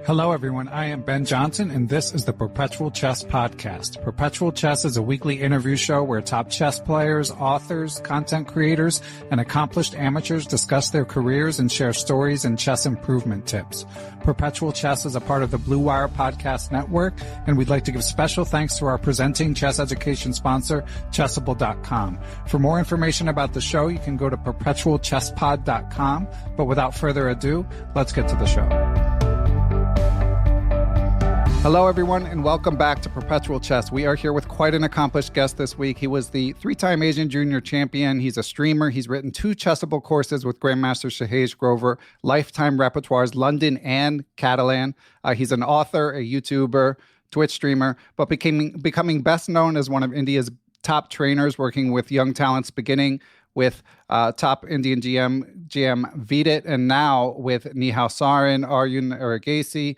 Hello, everyone. I am Ben Johnson, and this is the Perpetual Chess Podcast. Perpetual Chess is a weekly interview show where top chess players, authors, content creators, and accomplished amateurs discuss their careers and share stories and chess improvement tips. Perpetual Chess is a part of the Blue Wire Podcast Network, and we'd like to give special thanks to our presenting chess education sponsor, Chessable.com. For more information about the show, you can go to perpetualchesspod.com. But without further ado, let's get to the show. Hello, everyone, and welcome back to Perpetual Chess. We are here with quite an accomplished guest this week. He was the three-time Asian Junior champion. He's a streamer. He's written 2 Chessable courses with Grandmaster Shahej Grover, lifetime repertoires, London and Catalan. He's an author, a YouTuber, Twitch streamer, but becoming best known as one of India's top trainers, working with young talents, beginning with top Indian GM Vidit, and now with Nihail Sarin, Arjun, Erigaisi.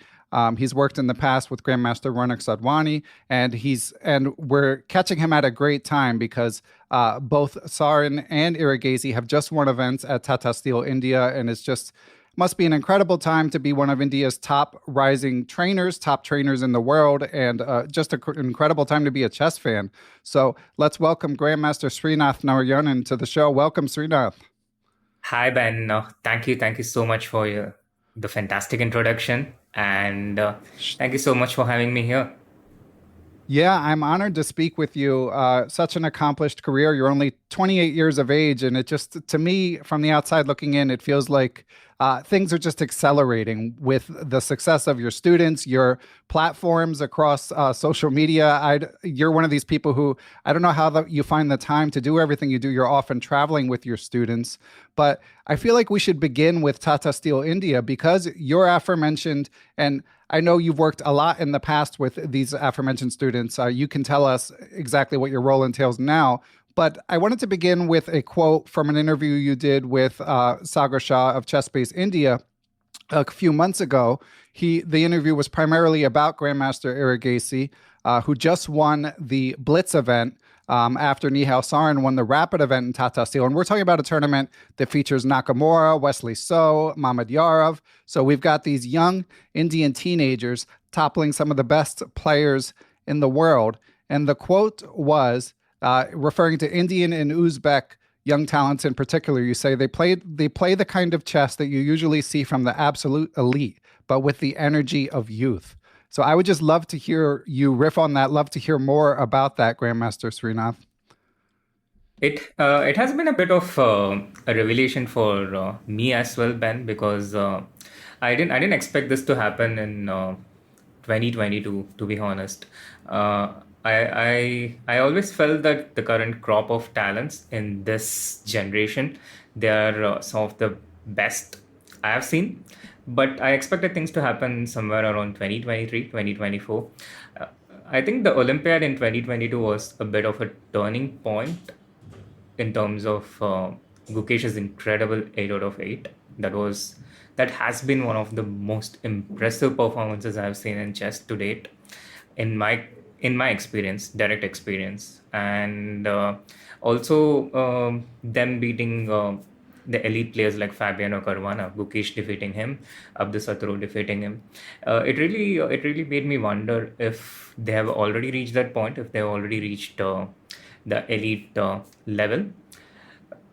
He's worked in the past with Grandmaster Ronak Sadwani, and we're catching him at a great time because both Sarin and Erigaisi have just won events at Tata Steel India, and it's just must be an incredible time to be one of India's top rising trainers, top trainers in the world, and just an incredible time to be a chess fan. So let's welcome Grandmaster Srinath Narayanan to the show. Welcome, Srinath. Hi, Ben. Thank you so much for the fantastic introduction. And thank you so much for having me here. Yeah, I'm honored to speak with you. Such an accomplished career. You're only 28 years of age, and it just, to me, from the outside looking in, it feels like things are just accelerating with the success of your students, your platforms across social media. You're one of these people who, I don't know how you find the time to do everything you do. You're often traveling with your students, but I feel like we should begin with Tata Steel India because you're aforementioned, and I know you've worked a lot in the past with these aforementioned students. You can tell us exactly what your role entails now. But I wanted to begin with a quote from an interview you did with Sagar Shah of Chessbase India a few months ago. The interview was primarily about Grandmaster Erigaisi, who just won the Blitz event after Nihail Sarin won the Rapid event in Tata Steel. And we're talking about a tournament that features Nakamura, Wesley So, Mamedyarov. So we've got these young Indian teenagers toppling some of the best players in the world. And the quote was, referring to Indian and Uzbek young talents in particular, you say they play the kind of chess that you usually see from the absolute elite, but with the energy of youth. So I would just love to hear you riff on that, love to hear more about that, Grandmaster Srinath. It has been a bit of a revelation for me as well, Ben, because I didn't expect this to happen in 2022, to be honest. I always felt that the current crop of talents in this generation, they are some of the best I have seen. But I expected things to happen somewhere around 2023, 2024. I think the Olympiad in 2022 was a bit of a turning point in terms of Gukesh's incredible 8 out of 8. That has been one of the most impressive performances I've seen in chess to date, in my experience, direct experience, and also them beating the elite players like Fabiano Caruana, Gukesh defeating him, Abdusatro defeating him. It really made me wonder if they have already reached that point, if they have already reached the elite level.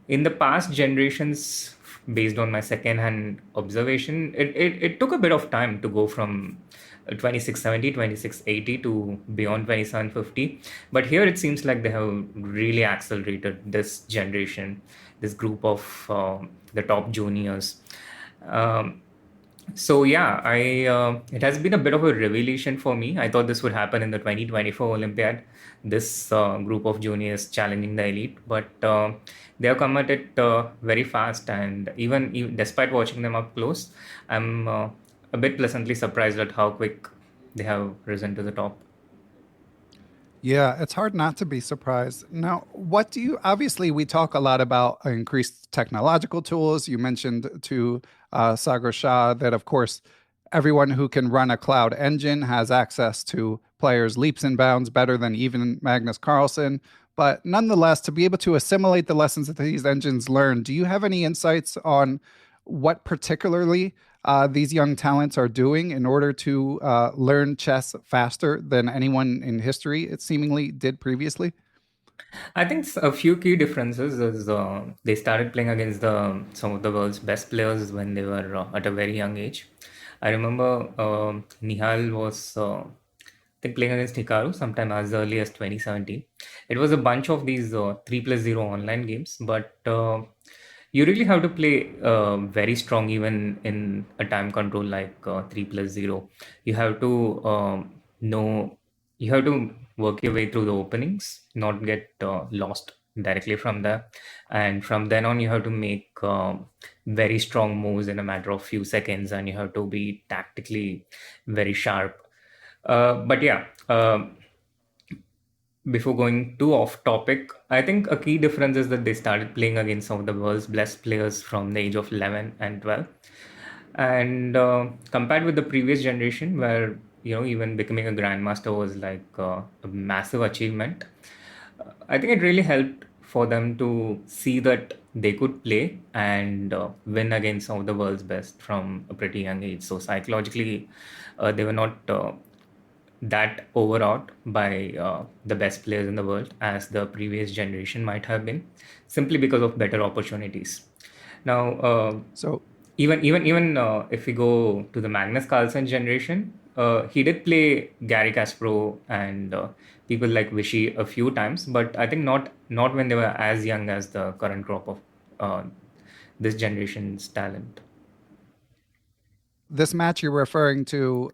In the past generations, based on my second-hand observation, it took a bit of time to go from 2670, 2680 to beyond 2750. But here it seems like they have really accelerated this generation, this group of the top juniors. So yeah, it has been a bit of a revelation for me. I thought this would happen in the 2024 Olympiad, this group of juniors challenging the elite, but they have come at it very fast. And even despite watching them up close, I'm a bit pleasantly surprised at how quick they have risen to the top. Yeah, it's hard not to be surprised. Now, obviously we talk a lot about increased technological tools. You mentioned to Sagar Shah that, of course, everyone who can run a cloud engine has access to players leaps and bounds better than even Magnus Carlsen. But nonetheless, to be able to assimilate the lessons that these engines learn, do you have any insights on what particularly these young talents are doing in order to learn chess faster than anyone in history it seemingly did previously? I think a few key differences is they started playing against the some of the world's best players when they were at a very young age. I remember Nihail was I think playing against Hikaru sometime as early as 2017. It was a bunch of these 3+0 online games, but you really have to play very strong even in a time control like 3+0. You have to know, you have to work your way through the openings, not get lost directly from there. And from then on, you have to make very strong moves in a matter of few seconds, and you have to be tactically very sharp. But yeah, before going too off topic, I think a key difference is that they started playing against some of the world's best players from the age of 11 and 12. And compared with the previous generation, where even becoming a grandmaster was like a massive achievement, I think it really helped for them to see that they could play and win against some of the world's best from a pretty young age. So psychologically, they were not that overawed by the best players in the world as the previous generation might have been, simply because of better opportunities. Now, So even if we go to the Magnus Carlsen generation, he did play Gary Kasparov and people like Vichy a few times, but I think not when they were as young as the current crop of uh, this generation's talent. this match you're referring to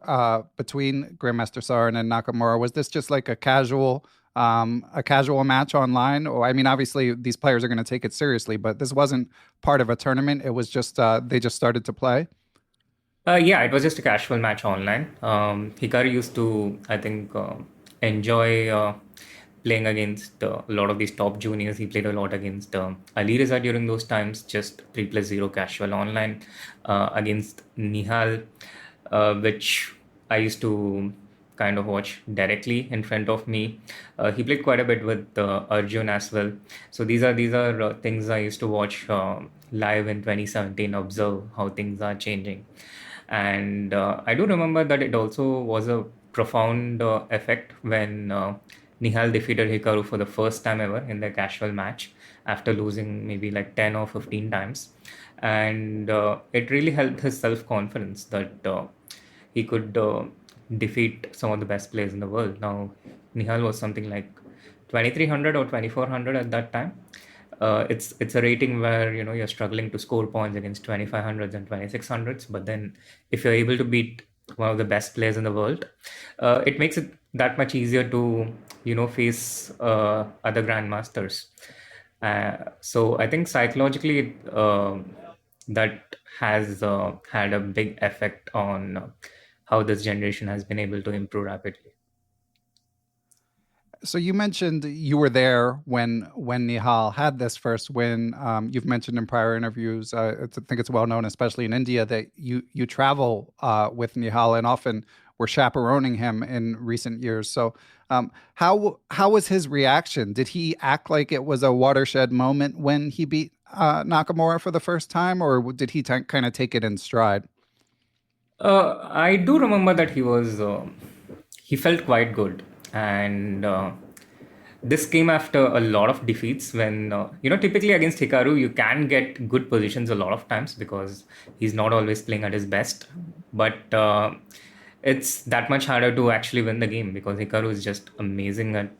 between Grandmaster Sarin and Nakamura, was this just like a casual match online? Or I mean, obviously these players are going to take it seriously, but this wasn't part of a tournament. It was just they just started to play. Yeah, it was just a casual match online. Hikari used to, I think, enjoy playing against a lot of these top juniors. He played a lot against Ali Reza during those times, just 3+0 casual online against Nihal, which I used to kind of watch directly in front of me. He played quite a bit with Arjun as well. So these are things I used to watch live in 2017, observe how things are changing. And I do remember that it also was a profound effect when Nihal defeated Hikaru for the first time ever in the casual match after losing maybe like 10 or 15 times. And it really helped his self confidence that he could defeat some of the best players in the world. Now, Nihal was something like 2300 or 2400 at that time. It's a rating where you're struggling to score points against 2500s and 2600s, but then if you're able to beat one of the best players in the world, it makes it that much easier to face other grandmasters. So I think psychologically that has had a big effect on how this generation has been able to improve rapidly. So you mentioned you were there when Nihal had this first win. You've mentioned in prior interviews, I think it's well known, especially in India, that you travel with Nihal and often were chaperoning him in recent years. So how was his reaction? Did he act like it was a watershed moment when he beat Nakamura for the first time, or did he kind of take it in stride? I do remember that he felt quite good, and this came after a lot of defeats. When typically against Hikaru, you can get good positions a lot of times because he's not always playing at his best, but it's that much harder to actually win the game because Hikaru is just amazing at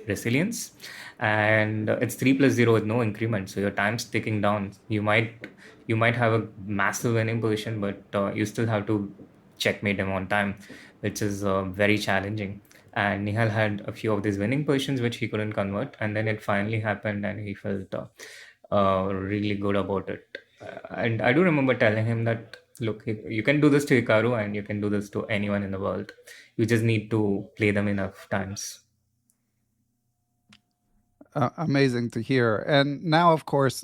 resilience, and it's 3+0 with no increment, so your time's ticking down. You might have a massive winning position, but you still have to checkmate him on time, which is very challenging. And Nihal had a few of these winning positions which he couldn't convert, and then it finally happened, and he felt really good about it. And I do remember telling him that, look, you can do this to Hikaru, and you can do this to anyone in the world. You just need to play them enough times. Amazing to hear. And now, of course,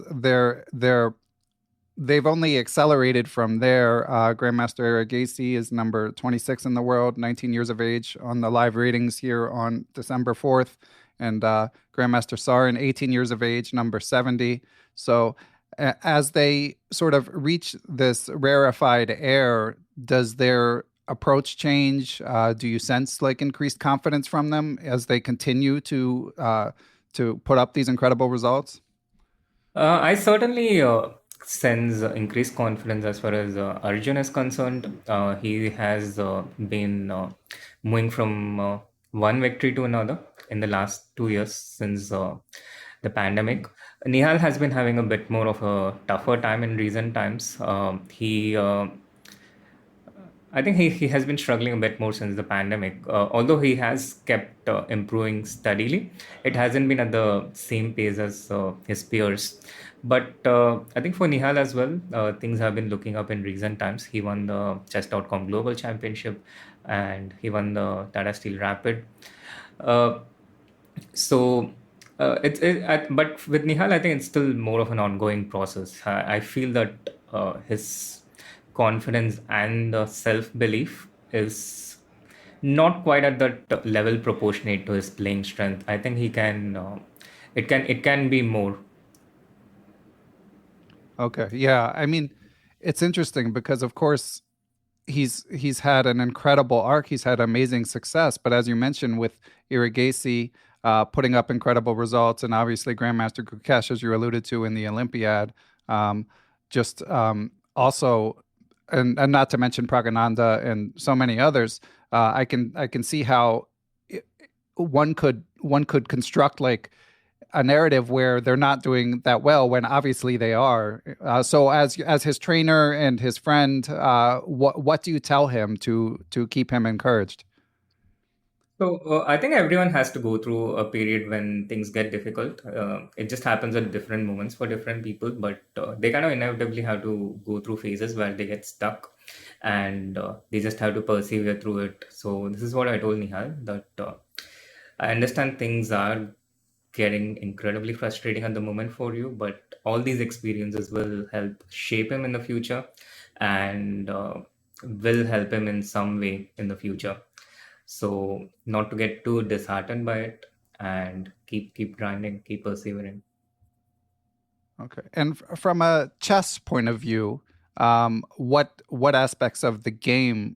they've only accelerated from there. Grandmaster Erigaisi is number 26 in the world, 19 years of age on the live ratings here on December 4th. And Grandmaster Sarin, 18 years of age, number 70. So As they sort of reach this rarefied air, does their approach change? Do you sense like increased confidence from them as they continue to put up these incredible results? I certainly sense increased confidence as far as Arjun is concerned. He has been moving from one victory to another in the last 2 years since the pandemic. Nihal has been having a bit more of a tougher time in recent times. I think he has been struggling a bit more since the pandemic. Although he has kept improving steadily, it hasn't been at the same pace as his peers. But I think for Nihal as well, things have been looking up in recent times. He won the Chess.com Global Championship and he won the Tata Steel Rapid. Uh, so but with Nihal, I think it's still more of an ongoing process. I feel that his confidence and self belief is not quite at that level proportionate to his playing strength. I think he can, it can be more. Okay, yeah. I mean, it's interesting because of course he's had an incredible arc. He's had amazing success, but as you mentioned, with Erigaisi putting up incredible results, and obviously Grandmaster Gukesh, as you alluded to in the Olympiad, um, just also, and not to mention Pragananda and so many others, I can see how one could construct like a narrative where they're not doing that well when obviously they are. So as his trainer and his friend, what do you tell him to keep him encouraged? So I think everyone has to go through a period when things get difficult. It just happens at different moments for different people, but they kind of inevitably have to go through phases where they get stuck, and they just have to persevere through it. So this is what I told Nihal, that I understand things are getting incredibly frustrating at the moment for you, but all these experiences will help shape him in the future, and will help him in some way in the future. So not to get too disheartened by it, and keep grinding, keep persevering. Okay. And from a chess point of view, what aspects of the game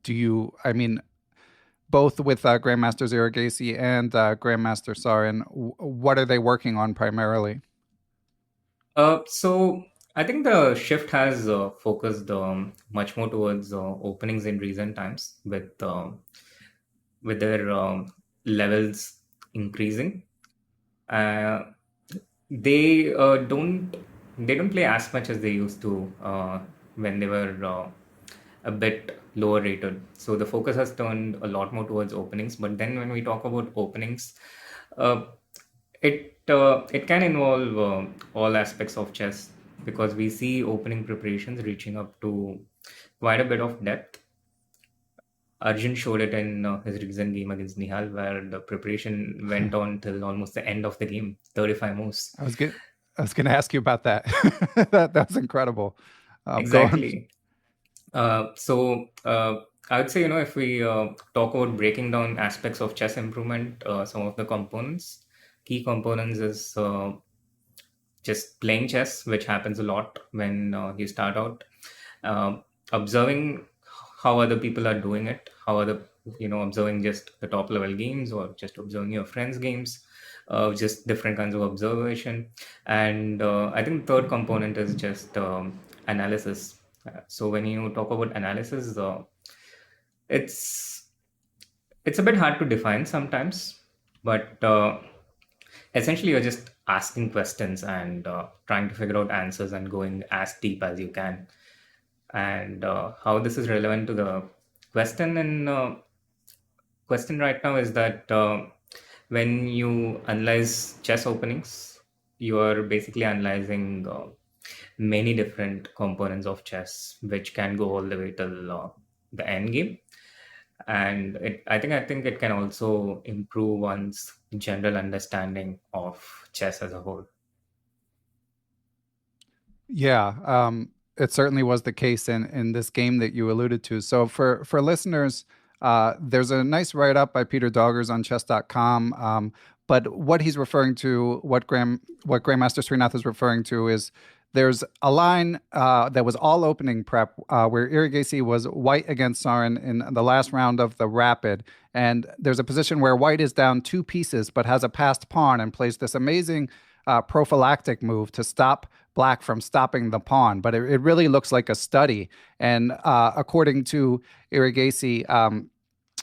do you? I mean, both with Grandmasters Erigaisi and Grandmaster Sarin, what are they working on primarily? So I think the shift has focused much more towards openings in recent times, with their levels increasing. Uh, they don't play as much as they used to when they were a bit lower rated. So the focus has turned a lot more towards openings. But then when we talk about openings, uh, it can involve all aspects of chess, because we see opening preparations reaching up to quite a bit of depth. Arjun showed it in his recent game against Nihal, where the preparation went on till almost the end of the game, 35 moves. I was get, I was going to ask you about that. That was incredible. Go on. Exactly. So I would say, if we talk about breaking down aspects of chess improvement, some of the components, key components is just playing chess, which happens a lot when you start out. Observing how other people are doing it, how other, observing just the top level games, or just observing your friends' games, just different kinds of observation. And I think the third component is just analysis. So when you talk about analysis, it's it's a bit hard to define sometimes, but essentially you're just asking questions and trying to figure out answers and going as deep as you can. And how this is relevant to the question and question right now is that when you analyze chess openings, you are basically analyzing many different components of chess, which can go all the way till the end game. And I think it can also improve one's general understanding of chess as a whole. Yeah, it certainly was the case in this game that you alluded to. So for listeners, there's a nice write up by Peter Doggers on chess.com. But what he's referring to, what Grandmaster Srinath is referring to, is there's a line that was all opening prep where Erigaisi was white against Sarin in the last round of the rapid. And there's a position where white is down two pieces but has a passed pawn and plays this amazing prophylactic move to stop black from stopping the pawn. But it really looks like a study. And according to Erigaisi,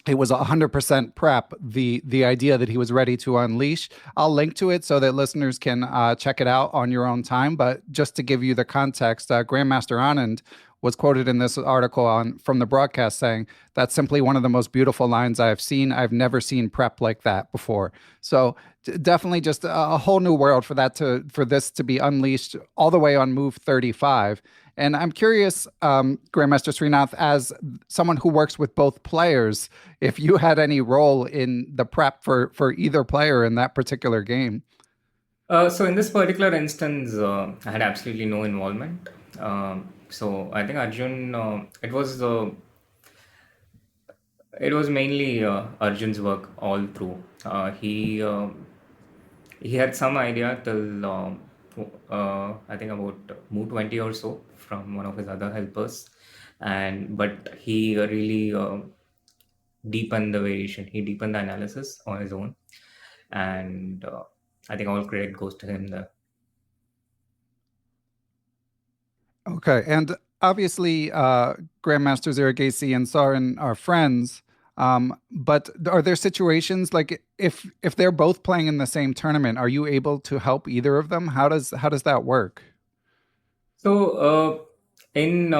it was 100% prep, the idea that he was ready to unleash. I'll link to it so that listeners can check it out on your own time. But just to give you the context, Grandmaster Anand was quoted in this article from the broadcast saying, "That's simply one of the most beautiful lines I've seen. I've never seen prep like that before." So definitely just a whole new world for this to be unleashed all the way on move 35. And I'm curious, Grandmaster Srinath, as someone who works with both players, if you had any role in the prep for either player in that particular game. So in this particular instance, I had absolutely no involvement. So I think Arjun, it was mainly Arjun's work all through. He had some idea till I think about move 20 or so from one of his other helpers, and but he really deepened the variation. He deepened the analysis on his own, and I think all credit goes to him there. Okay, and obviously, Grandmasters Erigaisi and Sarin are friends. But are there situations like if they're both playing in the same tournament, are you able to help either of them? How does that work? So, in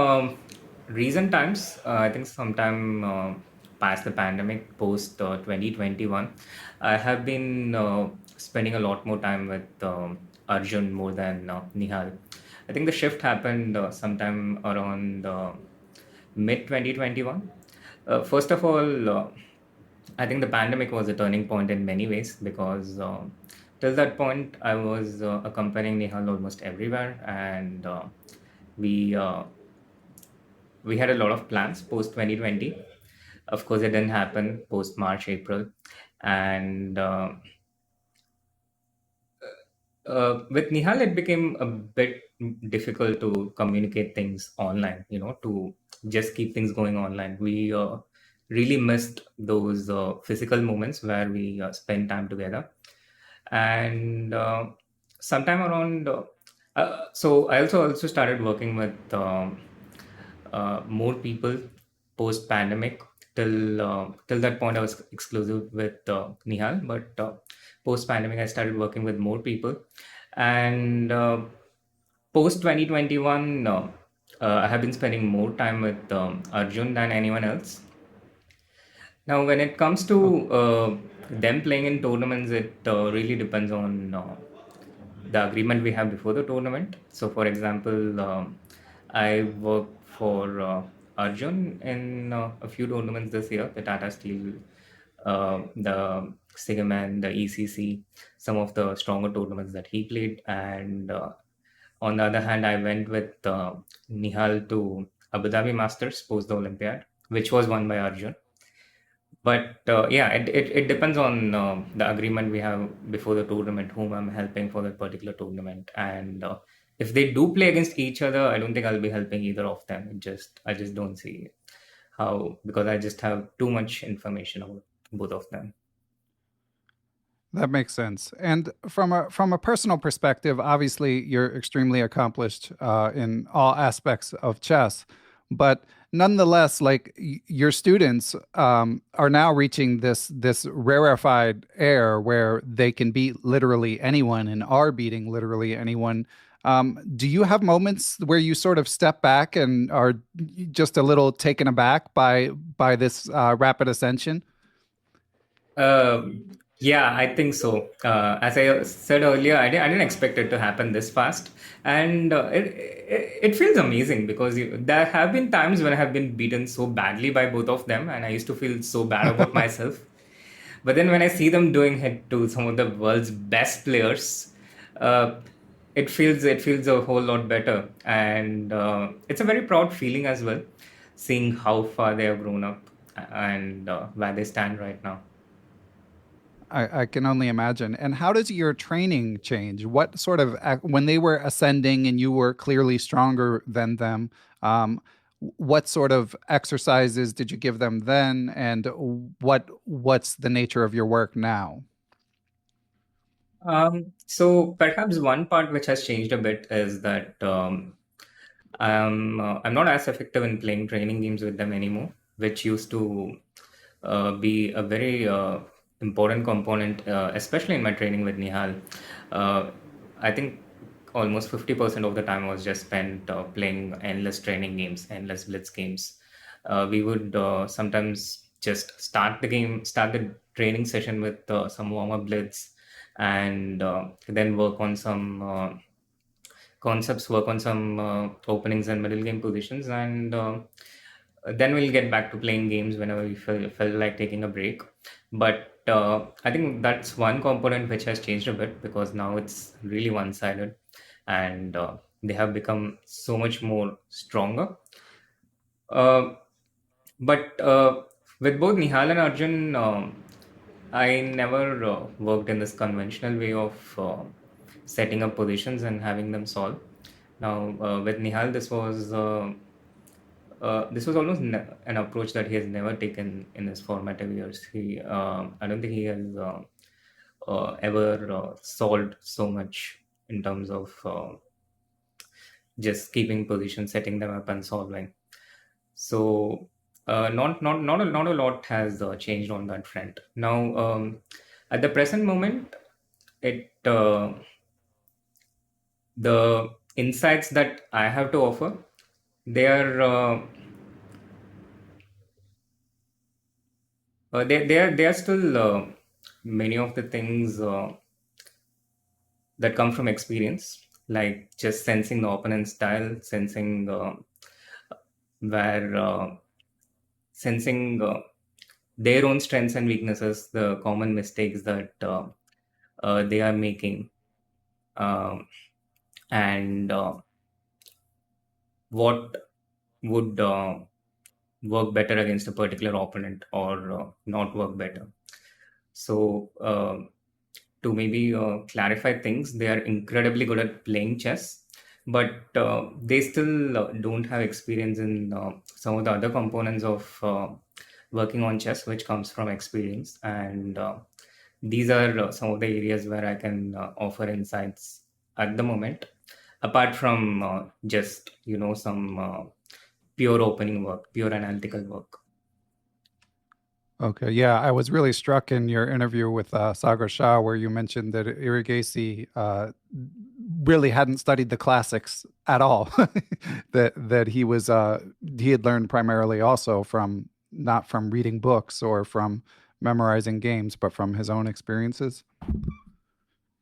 recent times, I think sometime past the pandemic, post 2021, I have been spending a lot more time with Arjun more than Nihal. I think the shift happened sometime around mid 2021. First of all, I think the pandemic was a turning point in many ways because till that point I was accompanying Nihal almost everywhere, and we uh, we had a lot of plans post 2020. Of course, it didn't happen post March, April, and with Nihal, it became a bit difficult to communicate things online, to just keep things going online. We really missed those physical moments where we spend time together. And sometime around, so I also started working with more people post pandemic. Till that point, I was exclusive with Nihal, but post pandemic, I started working with more people, and post 2021, I have been spending more time with Arjun than anyone else. Now, when it comes to them playing in tournaments, it really depends on the agreement we have before the tournament. So, for example, I worked for Arjun in a few tournaments this year, the Tata Steel, the Sigaman, the ECC, some of the stronger tournaments that he played. And on the other hand, I went with Nihal to Abu Dhabi Masters post the Olympiad, which was won by Arjun. But yeah, it depends on the agreement we have before the tournament, whom I'm helping for that particular tournament. And if they do play against each other, I don't think I'll be helping either of them. I just don't see how, because I just have too much information about both of them. That makes sense. And from a personal perspective, obviously you're extremely accomplished in all aspects of chess, but nonetheless, like your students are now reaching this rarefied air where they can beat literally anyone and are beating literally anyone. Do you have moments where you sort of step back and are just a little taken aback by this rapid ascension? Yeah, I think so. As I said earlier, I didn't expect it to happen this fast, and it feels amazing because there have been times when I have been beaten so badly by both of them, and I used to feel so bad about myself. But then when I see them doing it to some of the world's best players, uh, it feels a whole lot better, and it's a very proud feeling as well, seeing how far they have grown up and where they stand right now. I can only imagine. And how does your training change? What sort of, when they were ascending and you were clearly stronger than them, what sort of exercises did you give them then? And what's the nature of your work now? So perhaps one part which has changed a bit is that I'm not as effective in playing training games with them anymore, which used to be a very important component, especially in my training with Nihal. Uh, I think almost 50% of the time was just spent playing endless training games, endless blitz games. We would sometimes just start the training session with some warm up blitz, and then work on some concepts, work on some openings and middle game positions, and then we'll get back to playing games whenever we feel like taking a break. But I think that's one component which has changed a bit because now it's really one sided, and they have become so much more stronger. Uh, but with both Nihal and Arjun, I never worked in this conventional way of setting up positions and having them solve. Now, with Nihal, this was almost an approach that he has never taken in his formative years. I don't think he has ever solved so much in terms of just keeping positions, setting them up, and solving. So, not a lot has changed on that front. Now, at the present moment, it the insights that I have to offer, they are they are still many of the things that come from experience, like just sensing the opponent's style, where sensing their own strengths and weaknesses, the common mistakes that they are making, um, and what would work better against a particular opponent or not work better. So, to maybe clarify things, they are incredibly good at playing chess, but they still don't have experience in some of the other components of working on chess, which comes from experience. And these are some of the areas where I can offer insights at the moment, apart from just, some pure opening work, pure analytical work. Okay, yeah, I was really struck in your interview with Sagar Shah, where you mentioned that Irigasi really hadn't studied the classics at all. That he had learned primarily also from not from reading books or from memorizing games, but from his own experiences.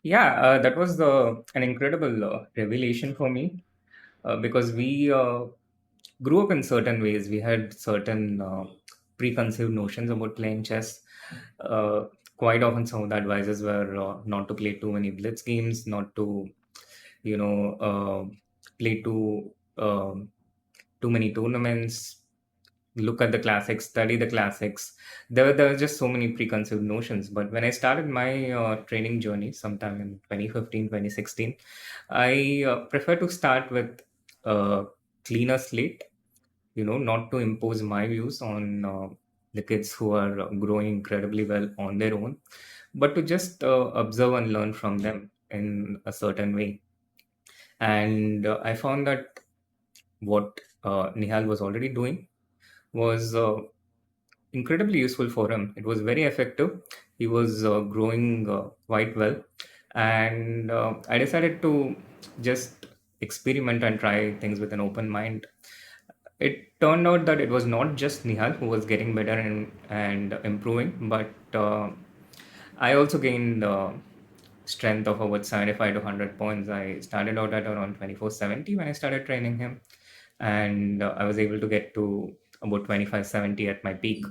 Yeah, that was an incredible revelation for me because we grew up in certain ways. We had certain preconceived notions about playing chess. Uh, Quite often, some of the advices were not to play too many blitz games, not to, play too many tournaments, look at the classics, study the classics. There were just so many preconceived notions. But when I started my training journey sometime in 2015, 2016, I prefer to start with a cleaner slate, not to impose my views on the kids who are growing incredibly well on their own, but to just observe and learn from them in a certain way. And I found that what Nihal was already doing was incredibly useful for him. It was very effective. He was growing quite well. And I decided to just experiment and try things with an open mind. It turned out that it was not just Nihal who was getting better and improving, but I also gained strength of about 75 to 100 points. I started out at around 2470 when I started training him, and I was able to get to about 2570 at my peak.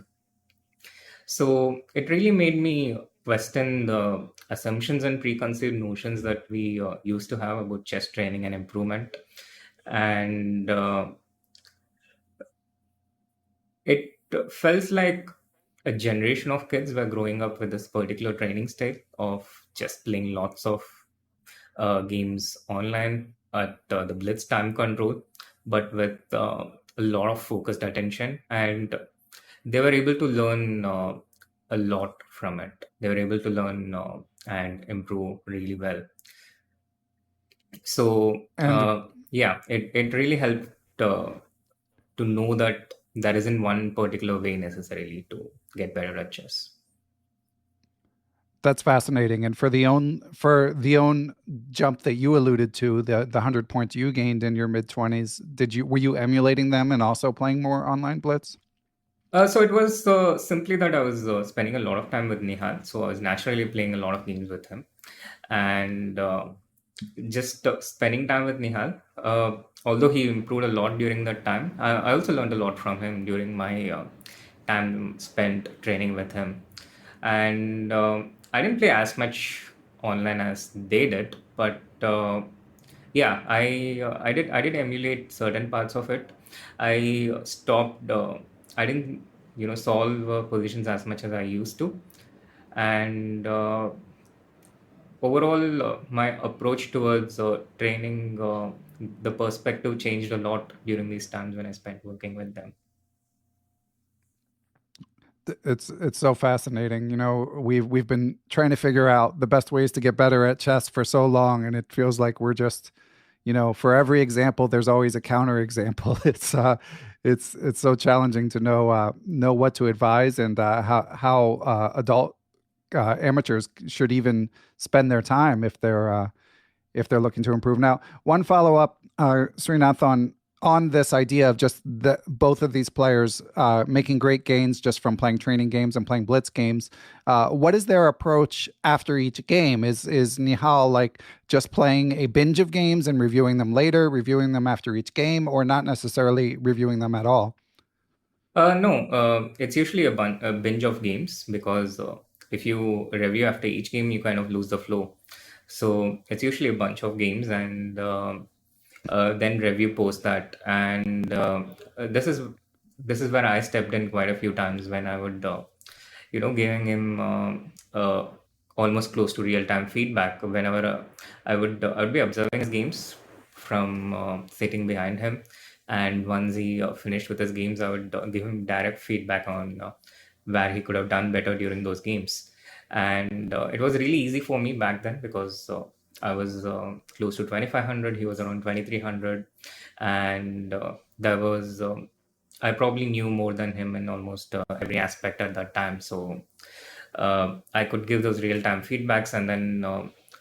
So it really made me question the assumptions and preconceived notions that we used to have about chess training and improvement. And it felt like a generation of kids were growing up with this particular training style of just playing lots of games online at the blitz time control, but with a lot of focused attention, and they were able to learn a lot from it. They were able to learn and improve really well. So And yeah, it really helped to know that there isn't one particular way necessarily to get better at chess. that's fascinating. And for the own jump that you alluded to, the 100 points you gained in your mid 20s, were you emulating them and also playing more online blitz? So it was simply that I was spending a lot of time with Nihal, so I was naturally playing a lot of games with him, and just spending time with Nihal. Although he improved a lot during that time, I also learned a lot from him during my time spent training with him. And I didn't play as much online as they did, but yeah, I did emulate certain parts of it. I stopped. I didn't solve positions as much as I used to, and overall my approach towards training, the perspective changed a lot during these times when I spent working with them. It's so fascinating. We've been trying to figure out the best ways to get better at chess for so long, and it feels like we're just, for every example, there's always a counter example. It's so challenging to know what to advise and how adult amateurs should even spend their time if they're looking to improve. Now, one follow up, Srinath, on this idea of just both of these players making great gains just from playing training games and playing blitz games. What is their approach after each game? Is Nihal like just playing a binge of games and reviewing them later, reviewing them after each game, or not necessarily reviewing them at all? No, it's usually a binge of games because if you review after each game, you kind of lose the flow. So it's usually a bunch of games, and then review post that. And this is where I stepped in quite a few times when I would giving him almost close to real time feedback whenever I would be observing his games from sitting behind him, and once he finished with his games, I would give him direct feedback on where he could have done better during those games. And it was really easy for me back then because I was close to 2500, he was around 2300, and there was I probably knew more than him in almost every aspect at that time. So I could give those real time feedbacks, and then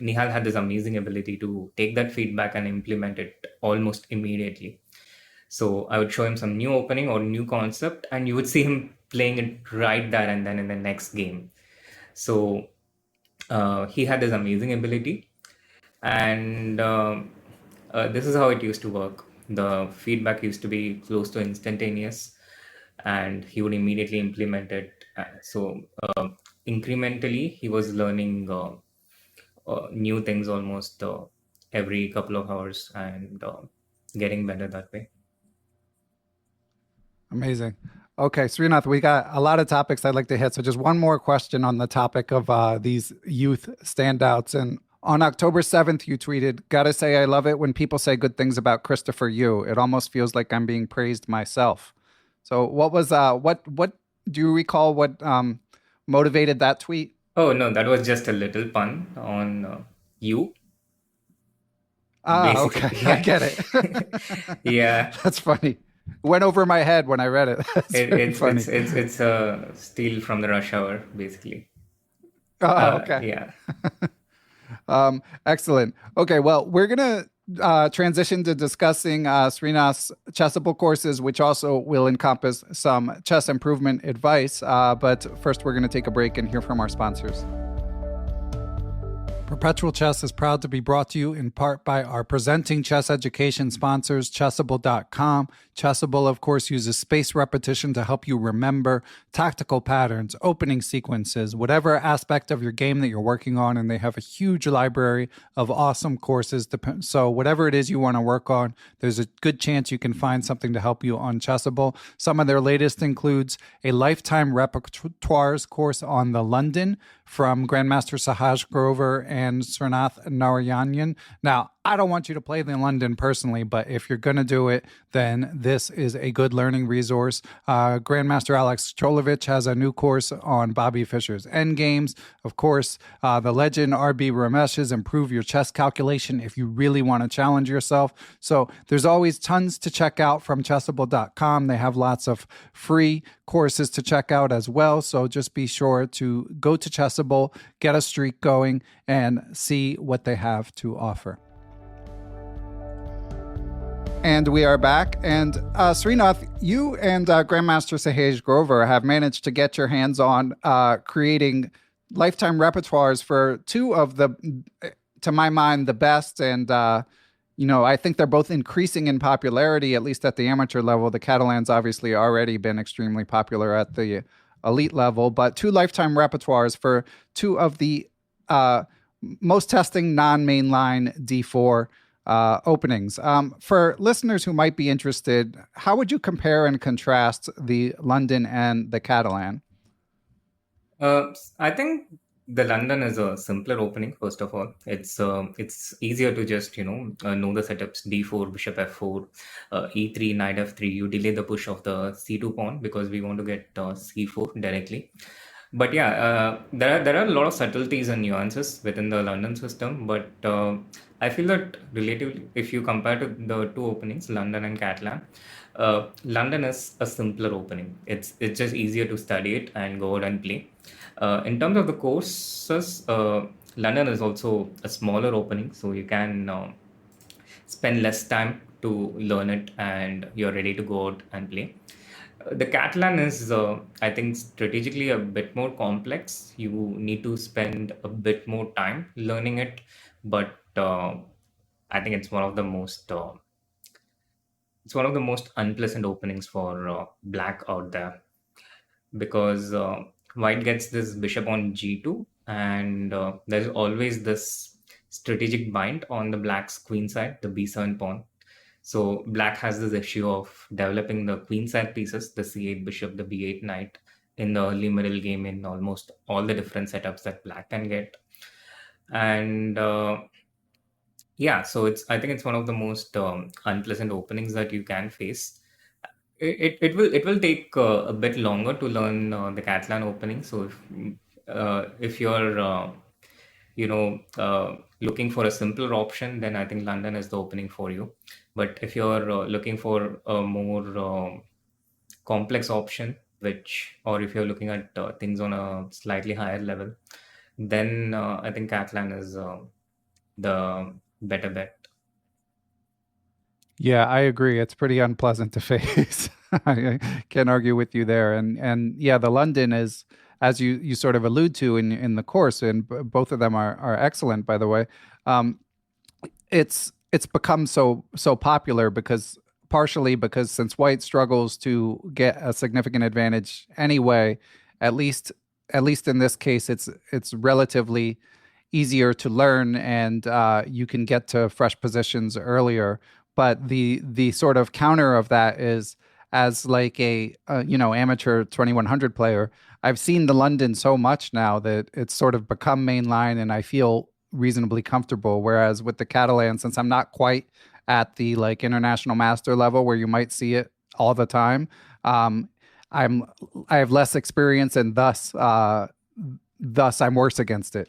Nihal had this amazing ability to take that feedback and implement it almost immediately. So I would show him some new opening or new concept, and you would see him playing it right there and then in the next game. So he had this amazing ability, and this is how it used to work. The feedback used to be close to instantaneous, and he would immediately implement it. So incrementally, he was learning new things almost every couple of hours and getting better that way. Amazing. Okay, Srinath, we got a lot of topics I'd like to hit. So just one more question on the topic of these youth standouts. And on October 7th, you tweeted, "Gotta say, I love it when people say good things about Christopher Yu. It almost feels like I'm being praised myself." So what do you recall what motivated that tweet? Oh no, that was just a little pun on you, Ah, basically. okay. I Yeah, get it. yeah. That's funny. Went over my head when I read it. That's It, very it's funny. it's it's it's a steal from the rush hour, basically. Oh, okay. Yeah. Excellent. Okay, well, we're gonna transition to discussing Srinath's Chessable courses, which also will encompass some chess improvement advice. But first, we're gonna take a break and hear from our sponsors. Perpetual Chess is proud to be brought to you in part by our presenting chess education sponsors, Chessable.com. Chessable, of course, uses spaced repetition to help you remember tactical patterns, opening sequences, whatever aspect of your game that you're working on, and they have a huge library of awesome courses. So whatever it is you want to work on, there's a good chance you can find something to help you on Chessable. Some of their latest includes a lifetime repertoires course on the London from Grandmaster Sahaj Grover and Srinath Narayanan. Now, I don't want you to play the London personally, but if you're going to do it, then this is a good learning resource. Grandmaster Alex Cholovich has a new course on Bobby Fischer's endgames. Of course, the legend RB Ramesh's Improve Your Chess Calculation if you really want to challenge yourself. So there's always tons to check out from Chessable.com. They have lots of free courses to check out as well. So just be sure to go to Chessable, get a streak going, and see what they have to offer. And we are back. And Srinath, you and Grandmaster Sahaj Grover have managed to get your hands on creating lifetime repertoires for two of the, to my mind, the best. And, I think they're both increasing in popularity, at least at the amateur level. The Catalan's obviously already been extremely popular at the elite level, but two lifetime repertoires for two of the most testing non-mainline D4 openings. For listeners who might be interested, how would you compare and contrast the London and the Catalan? I think the London is a simpler opening. First of all, it's easier to just know the setups: d4, bishop f4, e3, knight f3. You delay the push of the c2 pawn because we want to get c4 directly. But yeah, there are a lot of subtleties and nuances within the London system. But I feel that relatively, if you compare to the two openings, London and Catalan, London is a simpler opening. It's just easier to study it and go out and play. In terms of the courses, London is also a smaller opening, so you can spend less time to learn it, and you're ready to go out and play. The Catalan is, I think, strategically a bit more complex. You need to spend a bit more time learning it, but I think it's one of the most unpleasant openings for black out there, because white gets this bishop on g2, and there's always this strategic bind on the black's queen side, the b7 pawn. So black has this issue of developing the queen side pieces, the c8 bishop, the b8 knight, in the early middle game in almost all the different setups that black can get. And yeah, so I think it's one of the most unpleasant openings that you can face. It will take a bit longer to learn the Catalan opening. So if you're looking for a simpler option, then I think London is the opening for you. But if you're looking for a more complex option, or if you're looking at things on a slightly higher level, then I think Catalan is the better bet. Yeah, I agree. It's pretty unpleasant to face. I can't argue with you there. And yeah, the London is, as you sort of allude to in the course, and both of them are excellent, by the way. It's become so popular partially because since white struggles to get a significant advantage anyway, at least in this case, it's relatively easier to learn, and you can get to fresh positions earlier. But the sort of counter of that is, as like a amateur 2100 player, I've seen the London so much now that it's sort of become mainline, and I feel reasonably comfortable. Whereas with the Catalan, since I'm not quite at the like international master level where you might see it all the time, I have less experience, and thus I'm worse against it.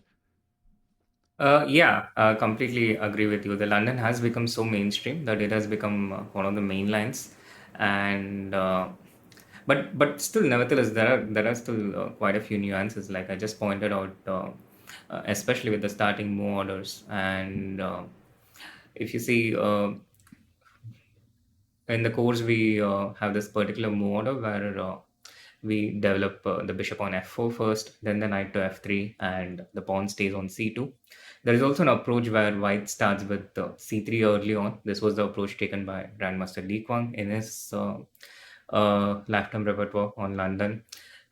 Yeah, completely agree with you. The London has become so mainstream that it has become one of the main lines, and but still, nevertheless, there are still quite a few nuances. Like I just pointed out, especially with the starting move orders, and if you see in the course, we have this particular move order where We develop the bishop on f4 first, then the knight to f3, and the pawn stays on c2. There is also an approach where white starts with c3 early on. This was the approach taken by Grandmaster Li Kuang in his lifetime repertoire on London.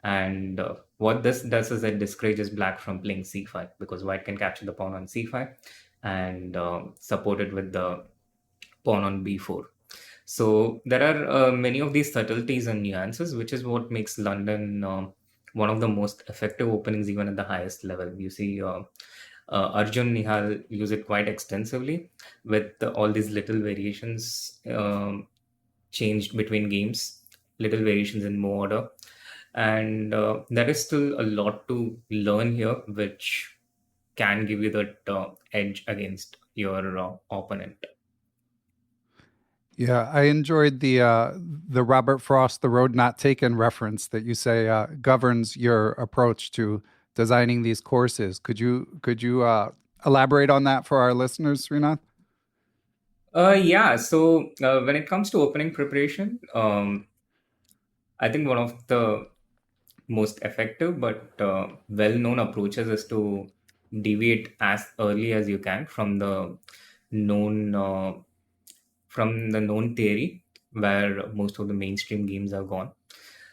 And what this does is it discourages black from playing c5 because white can capture the pawn on c5 and support it with the pawn on b4. So there are many of these subtleties and nuances, which is what makes London one of the most effective openings, even at the highest level. You see, Arjun Nihal use it quite extensively with all these little variations changed between games, little variations in move order. And there is still a lot to learn here, which can give you that edge against your opponent. Yeah, I enjoyed the Robert Frost, the road not taken reference that you say governs your approach to designing these courses. Could you elaborate on that for our listeners, Srinath? Yeah, so when it comes to opening preparation, I think one of the most effective but well-known approaches is to deviate as early as you can known uh, from the known theory where most of the mainstream games are gone.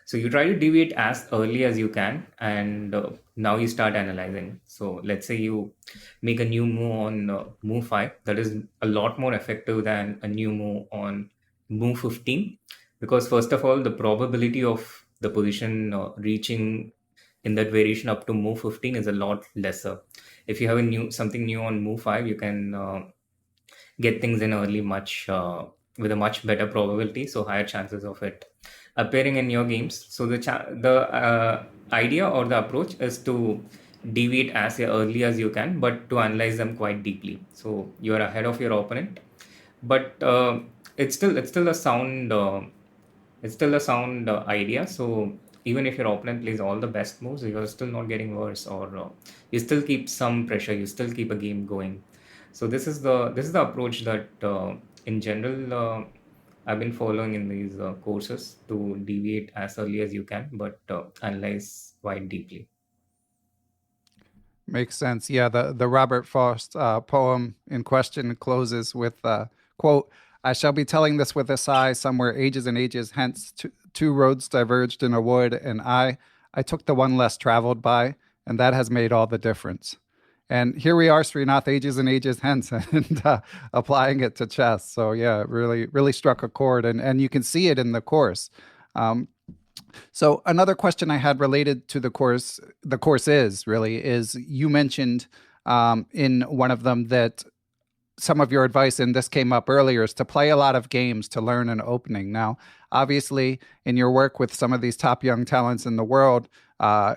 So you try to deviate as early as you can, and now you start analyzing. So let's say you make a new move on move 5 that is a lot more effective than a new move on move 15, because first of all, the probability of the position reaching in that variation up to move 15 is a lot lesser. If you have a new something new on move 5, you can get things in early much with a much better probability, so higher chances of it appearing in your games. So the idea or the approach is to deviate as early as you can, but to analyze them quite deeply. So you are ahead of your opponent, but it's still a sound idea. So even if your opponent plays all the best moves, you're still not getting worse, or you still keep some pressure. You still keep a game going. So this is the approach that in general I've been following in these courses, to deviate as early as you can, but analyze quite deeply. Makes sense. Yeah, the Robert Frost poem in question closes with quote, "I shall be telling this with a sigh somewhere ages and ages hence. Two roads diverged in a wood, and I took the one less traveled by, and that has made all the difference." And here we are, Srinath, ages and ages hence, and applying it to chess. So yeah, it really struck a chord, and you can see it in the course. Um, so another question I had related to the course is you mentioned in one of them that some of your advice, and this came up earlier, is to play a lot of games to learn an opening. Now, obviously, in your work with some of these top young talents in the world,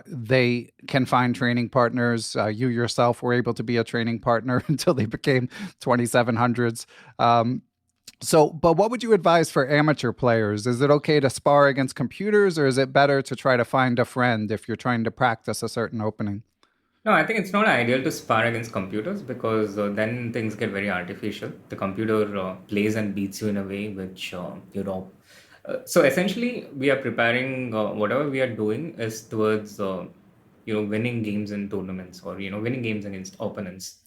they can find training partners. You yourself were able to be a training partner until they became 2700s. But what would you advise for amateur players? Is it okay to spar against computers, or is it better to try to find a friend if you're trying to practice a certain opening? No, I think it's not ideal to spar against computers, because then things get very artificial. The computer plays and beats you in a way which you know. So essentially, we are preparing, whatever we are doing is towards winning games in tournaments, or winning games against opponents.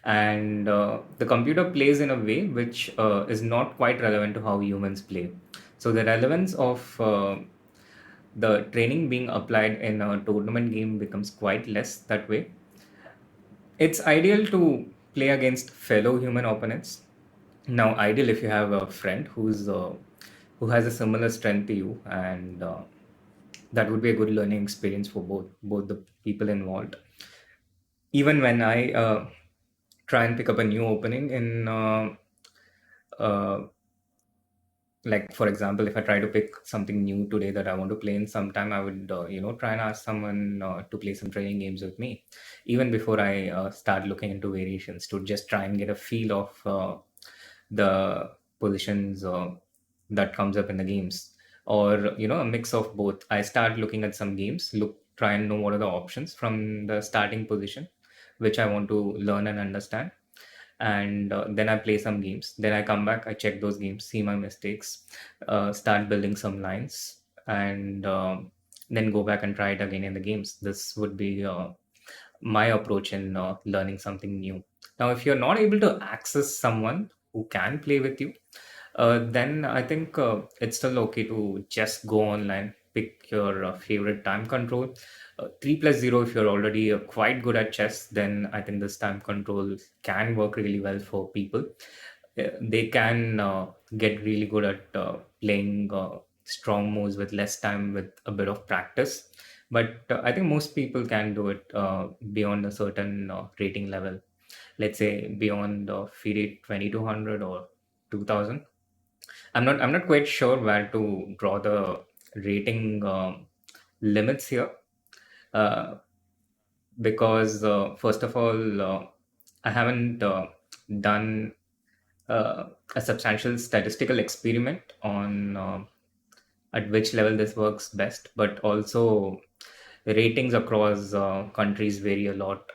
And the computer plays in a way which is not quite relevant to how humans play. So the relevance of the training being applied in a tournament game becomes quite less that way. It's ideal to play against fellow human opponents. Now, ideal if you have a friend who has a similar strength to you, and that would be a good learning experience for both the people involved. Even when I try and pick up a new opening in uh, like, for example, if I try to pick something new today that I want to play in sometime, I would try and ask someone to play some training games with me, even before I start looking into variations, to just try and get a feel of the positions that comes up in the games, or a mix of both. I start looking at some games, try and know what are the options from the starting position, which I want to learn and understand, and then I play some games. Then I come back, I check those games, see my mistakes, start building some lines, and then go back and try it again in the games. This would be my approach in learning something new. Now, if you're not able to access someone who can play with you, then I think it's still okay to just go online, pick your favorite time control. 3 plus 0, if you're already quite good at chess, then I think this time control can work really well for people. They can get really good at playing strong moves with less time with a bit of practice. But I think most people can do it beyond a certain rating level. Let's say beyond FIDE 2200 or 2000. I'm not quite sure where to draw the rating limits here, uh, because first of all, I haven't done a substantial statistical experiment on at which level this works best, but also ratings across countries vary a lot.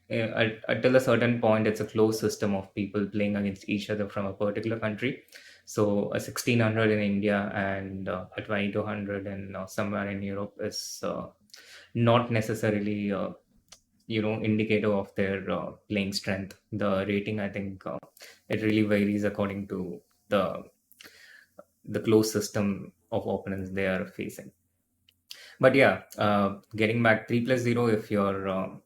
Until a certain point, it's a closed system of people playing against each other from a particular country. So a 1600 in India and a 2200 in somewhere in Europe is not necessarily indicator of their playing strength. The rating, I think, it really varies according to the closed system of opponents they are facing. But yeah, getting back 3 plus 0, if you're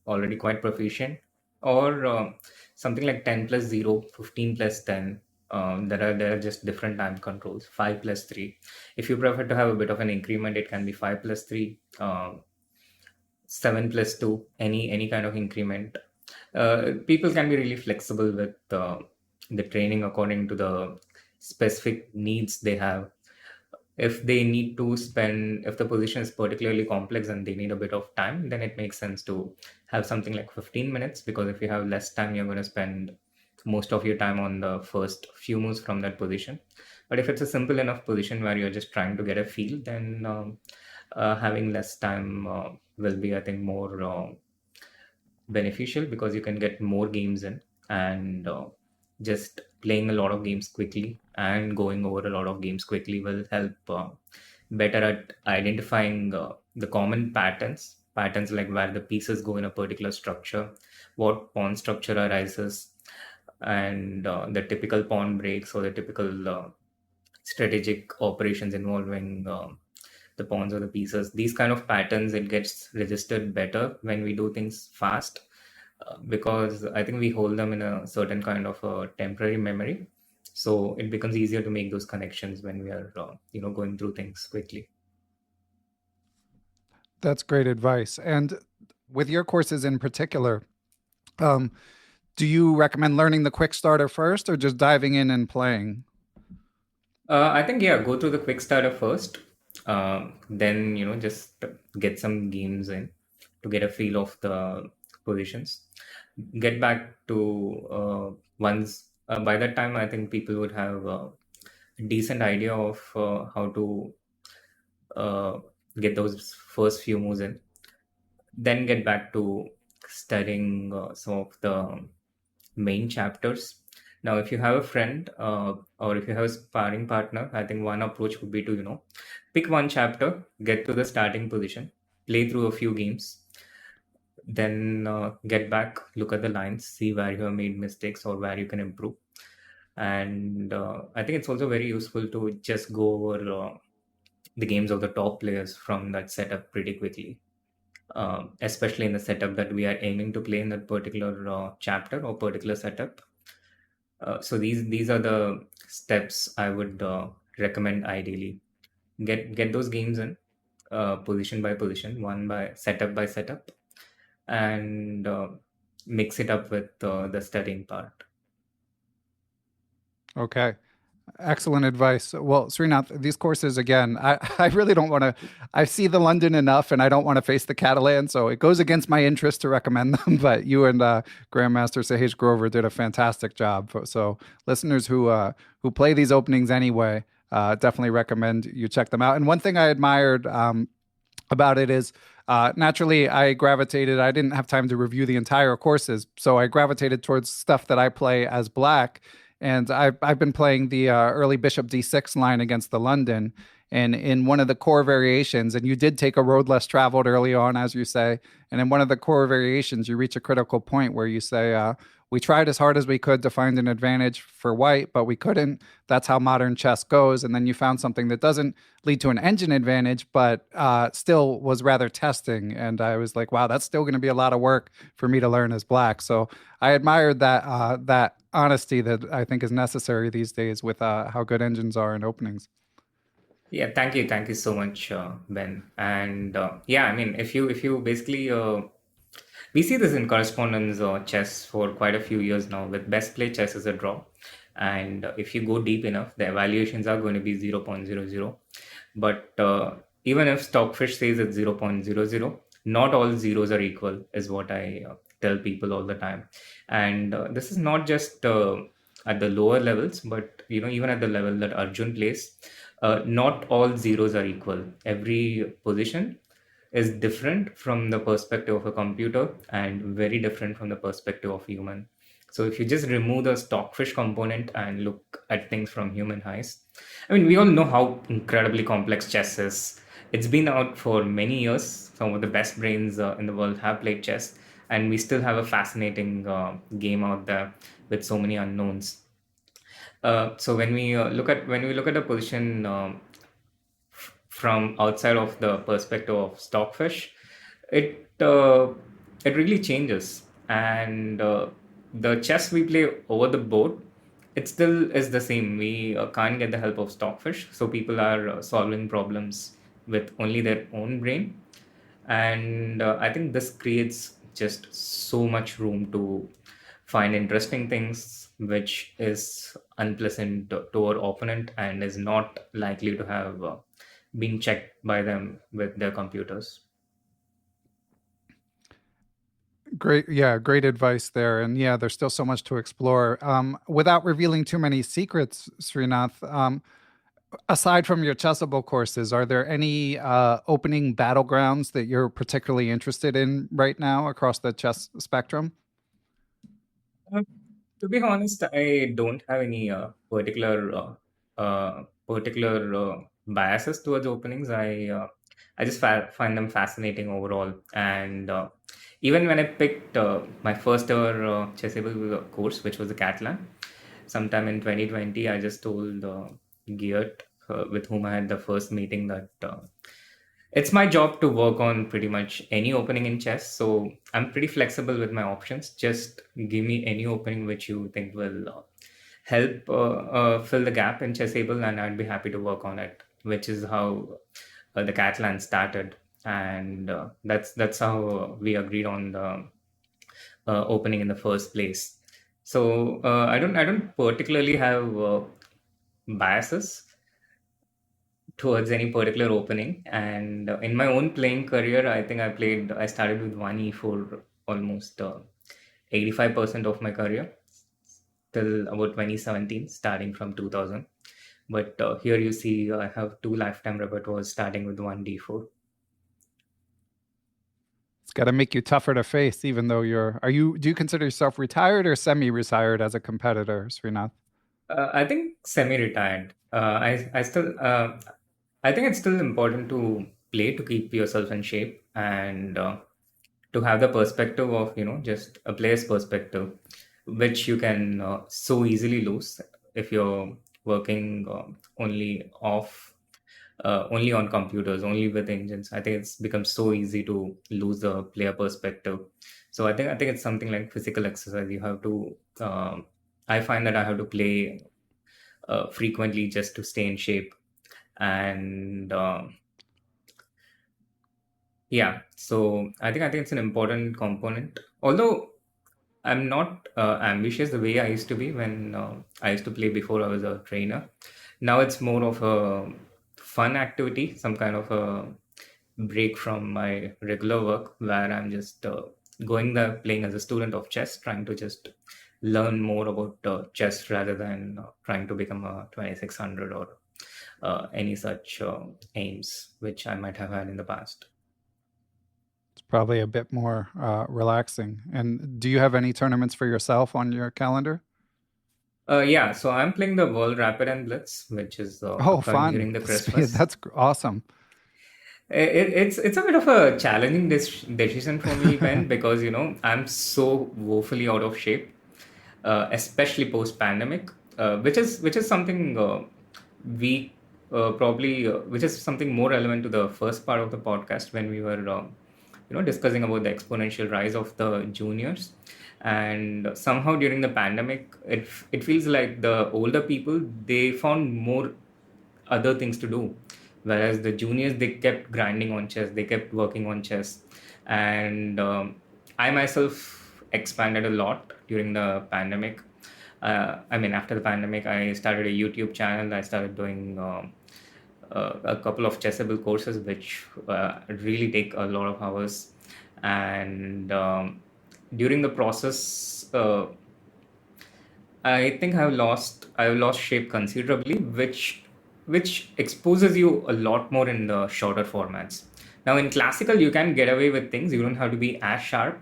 already quite proficient, or something like 10 plus 0, 15 plus 10, there are just different time controls. 5 plus 3. If you prefer to have a bit of an increment, it can be 5 plus 3, 7 plus 2, any kind of increment. People can be really flexible with the training according to the specific needs they have. If they need to spend, if the position is particularly complex and they need a bit of time, then it makes sense to have something like 15 minutes, because if you have less time, you're going to spend most of your time on the first few moves from that position. But if it's a simple enough position where you're just trying to get a feel, then having less time will be, I think, more beneficial, because you can get more games in, and just playing a lot of games quickly and going over a lot of games quickly will help better at identifying the common patterns like where the pieces go in a particular structure, what pawn structure arises, and the typical pawn breaks or the typical strategic operations involving the pawns or the pieces. These kind of patterns, it gets registered better when we do things fast, because I think we hold them in a certain kind of a temporary memory. So it becomes easier to make those connections when we are, going through things quickly. That's great advice. And with your courses in particular, um, do you recommend learning the quick starter first or just diving in and playing? I think, yeah, go through the quick starter first. Then, just get some games in to get a feel of the positions. Get back to once by that time, I think people would have a decent idea of how to uh, get those first few moves in. Then get back to studying some of the main chapters. Now, if you have a friend or if you have a sparring partner, I think one approach would be to, pick one chapter, get to the starting position, play through a few games, then get back, look at the lines, see where you have made mistakes or where you can improve. And I think it's also very useful to just go over the games of the top players from that setup pretty quickly, especially in the setup that we are aiming to play in that particular chapter or particular setup. So these are the steps I would recommend ideally. Get those games in, position by position, one by setup, and mix it up with the studying part. Okay. Excellent advice. Well, Srinath, these courses again, I really don't want to. I see the London enough, and I don't want to face the Catalan, so it goes against my interest to recommend them. But you and Grandmaster Sahej Grover did a fantastic job. So listeners who play these openings anyway, definitely recommend you check them out. And one thing I admired about it is naturally I gravitated. I didn't have time to review the entire courses, so I gravitated towards stuff that I play as black. And I've been playing the early bishop d6 line against the London, And in one of the core variations, and you did take a road less traveled early on, as you say, and in one of the core variations, you reach a critical point where you say, we tried as hard as we could to find an advantage for white, but we couldn't. That's how modern chess goes. And then you found something that doesn't lead to an engine advantage, but still was rather testing. And I was like, wow, that's still going to be a lot of work for me to learn as black. So I admired that honesty that I think is necessary these days with how good engines are in openings. Yeah, thank you so much, Ben. And yeah, I mean, if you basically we see this in correspondence chess for quite a few years now. With best play chess is a draw, and if you go deep enough, the evaluations are going to be 0.00. But even if Stockfish says it's 0.00, not all zeros are equal, is what I tell people all the time. And this is not just at the lower levels, but even at the level that Arjun plays, not all zeros are equal. Every position is different from the perspective of a computer and very different from the perspective of human. So if you just remove the stockfish component and look at things from human eyes, I mean, we all know how incredibly complex chess is. It's been out for many years. Some of the best brains in the world have played chess, and we still have a fascinating game out there with so many unknowns. So when we look at a position from outside of the perspective of stockfish, it uh, it really changes. And the chess we play over the board, it still is the same. We can't get the help of stockfish, so people are solving problems with only their own brain. And I think this creates just so much room to find interesting things, which is unpleasant to our opponent and is not likely to have been checked by them with their computers. Great, yeah, great advice there. And yeah, there's still so much to explore. Without revealing too many secrets, Srinath, aside from your Chessable courses, are there any opening battlegrounds that you're particularly interested in right now across the chess spectrum? Uh, to be honest, I don't have any particular biases towards openings. I just find them fascinating overall. And even when I picked my first ever Chessable course, which was the Catalan, sometime in 2020, I just told Geert, with whom I had the first meeting, that it's my job to work on pretty much any opening in chess. So I'm pretty flexible with my options. Just give me any opening which you think will help fill the gap in Chessable, and I'd be happy to work on it. Which is how the Catalan started, and that's how we agreed on the opening in the first place. So I don't particularly have biases towards any particular opening. And in my own playing career, I started with 1E for almost 85% of my career till about 2017, starting from 2000. But here you see I have two lifetime repertoires starting with 1D4. It's got to make you tougher to face, even though do you consider yourself retired or semi-retired as a competitor, Srinath? I think semi-retired. I think it's still important to play to keep yourself in shape, and to have the perspective of just a player's perspective, which you can so easily lose if you're working only on computers, only with engines. I think it's become so easy to lose the player perspective. So I think it's something like physical exercise. You have to. I find that I have to play frequently just to stay in shape. And yeah, so I think it's an important component. Although I'm not ambitious the way I used to be when I used to play before I was a trainer. Now it's more of a fun activity, some kind of a break from my regular work, where I'm just going there playing as a student of chess, trying to just learn more about chess rather than trying to become a 2600 or any such aims which I might have had in the past. It's probably a bit more relaxing. And do you have any tournaments for yourself on your calendar? Yeah, so I'm playing the World Rapid and Blitz, which is Oh, occurring during fun. the Speed. Christmas. That's awesome. It's a bit of a challenging decision for me, Ben, because I'm so woefully out of shape, especially post pandemic, which is something we probably which is something more relevant to the first part of the podcast when we were discussing about the exponential rise of the juniors. And somehow during the pandemic, it feels like the older people, they found more other things to do, whereas the juniors, they kept grinding on chess, they kept working on chess. And I myself expanded a lot during the pandemic. I mean, after the pandemic, I started a YouTube channel. I started doing a couple of Chessable courses, which really take a lot of hours. And during the process, I think I've lost shape considerably, which exposes you a lot more in the shorter formats. Now in classical, you can get away with things. You don't have to be as sharp.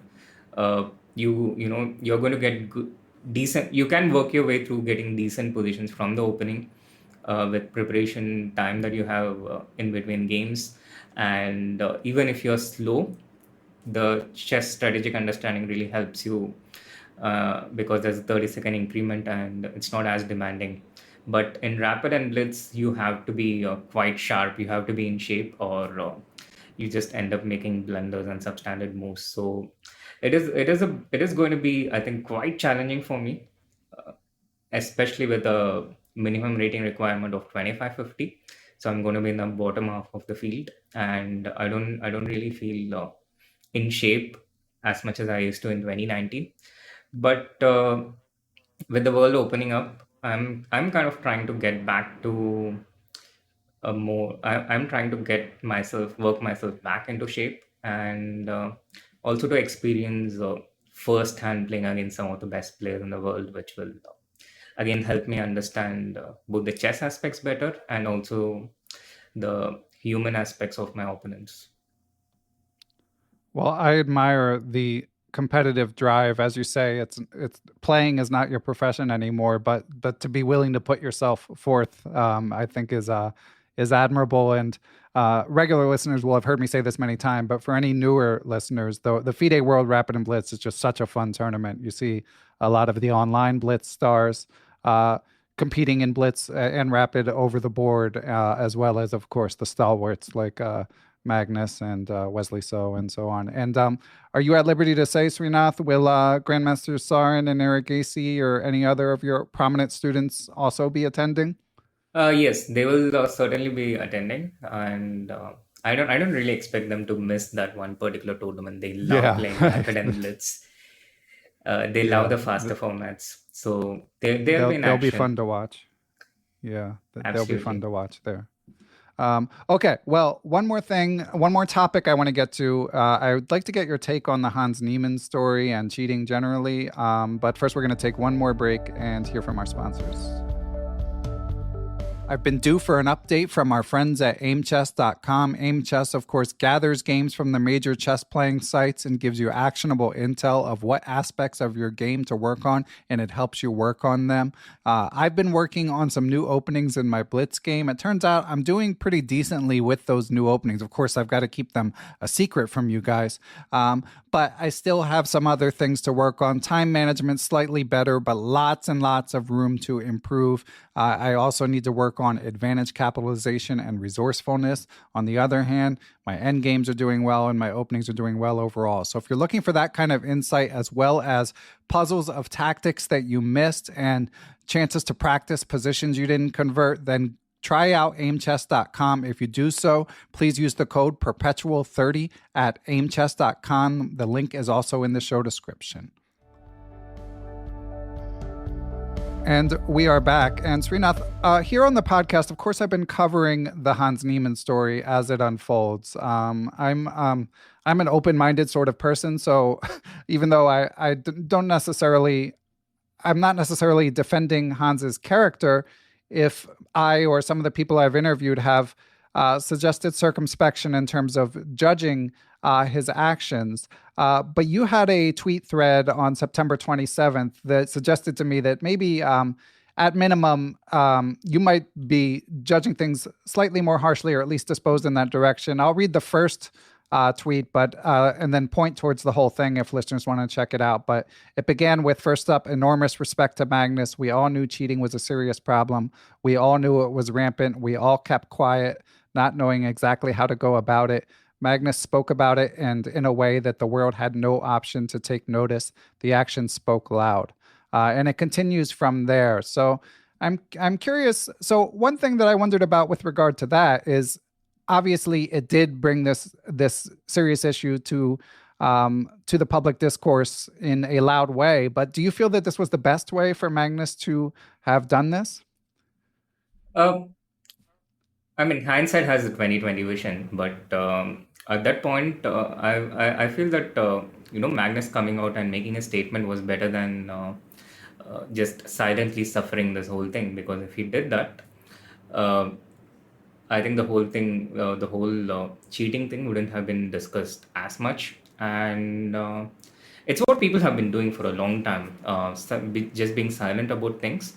You're going to get decent. You can work your way through getting decent positions from the opening, with preparation time that you have in between games. And even if you're slow, the chess strategic understanding really helps you, because there's a 30-second increment and it's not as demanding. But in rapid and blitz, you have to be quite sharp, you have to be in shape, or you just end up making blunders and substandard moves. So it is going to be, I think, quite challenging for me, especially with a minimum rating requirement of 2550. So I'm going to be in the bottom half of the field, and I don't really feel in shape as much as I used to in 2019. But with the world opening up, I'm kind of trying to get back to I'm trying to work myself back into shape, and also to experience first hand playing against some of the best players in the world, which will again help me understand both the chess aspects better and also the human aspects of my opponents. Well, I admire the competitive drive. As you say, it's playing is not your profession anymore, but to be willing to put yourself forth, I think is admirable. And regular listeners will have heard me say this many times, but for any newer listeners, the FIDE World Rapid and Blitz is just such a fun tournament. You see a lot of the online Blitz stars. Competing in Blitz and Rapid over the board, as well as, of course, the stalwarts like Magnus and Wesley and so on. And are you at liberty to say, Srinath, will Grandmasters Sarin and Erigaisi or any other of your prominent students also be attending? Yes, they will certainly be attending, and I don't really expect them to miss that one particular tournament. They love Yeah, playing right. Rapid and Blitz. They love Yeah, the faster formats, so they'll be in they'll be action. fun to watch. Yeah, they'll be fun Absolutely. to watch there. Okay, well, one more topic I want to get to. I would like to get your take on the Hans Niemann story and cheating generally. But first, we're going to take one more break and hear from our sponsors. I've been due for an update from our friends at Aimchess.com. Aimchess, of course, gathers games from the major chess playing sites and gives you actionable intel of what aspects of your game to work on, and it helps you work on them. I've been working on some new openings in my Blitz game. It turns out I'm doing pretty decently with those new openings. Of course, I've got to keep them a secret from you guys. But I still have some other things to work on. Time management slightly better, but lots and lots of room to improve. I also need to work on advantage capitalization and resourcefulness. On the other hand, my end games are doing well and my openings are doing well overall. So if you're looking for that kind of insight, as well as puzzles of tactics that you missed and chances to practice positions you didn't convert, then try out aimchess.com. If you do so, please use the code perpetual30 at aimchess.com. The link is also in the show description. And we are back. And Srinath, here on the podcast, of course, I've been covering the Hans Niemann story as it unfolds. I'm an open-minded sort of person, so even though don't necessarily, I'm not necessarily defending Hans's character, if I or some of the people I've interviewed have suggested circumspection in terms of judging his actions. But you had a tweet thread on September 27th that suggested to me that maybe at minimum, you might be judging things slightly more harshly, or at least disposed in that direction. I'll read the first tweet, but and then point towards the whole thing if listeners want to check it out. But it began with, first up, enormous respect to Magnus. We all knew cheating was a serious problem. We all knew it was rampant. We all kept quiet, not knowing exactly how to go about it. Magnus spoke about it, and in a way that the world had no option to take notice. The action spoke loud, and it continues from there. So I'm curious. So one thing that I wondered about with regard to that is, obviously it did bring this serious issue to the public discourse in a loud way. But do you feel that this was the best way for Magnus to have done this? Uh, I mean, hindsight has a 2020 vision, but at that point, I feel that Magnus coming out and making a statement was better than just silently suffering this whole thing. Because if he did that, uh, I think the whole cheating thing wouldn't have been discussed as much, and it's what people have been doing for a long time, just being silent about things,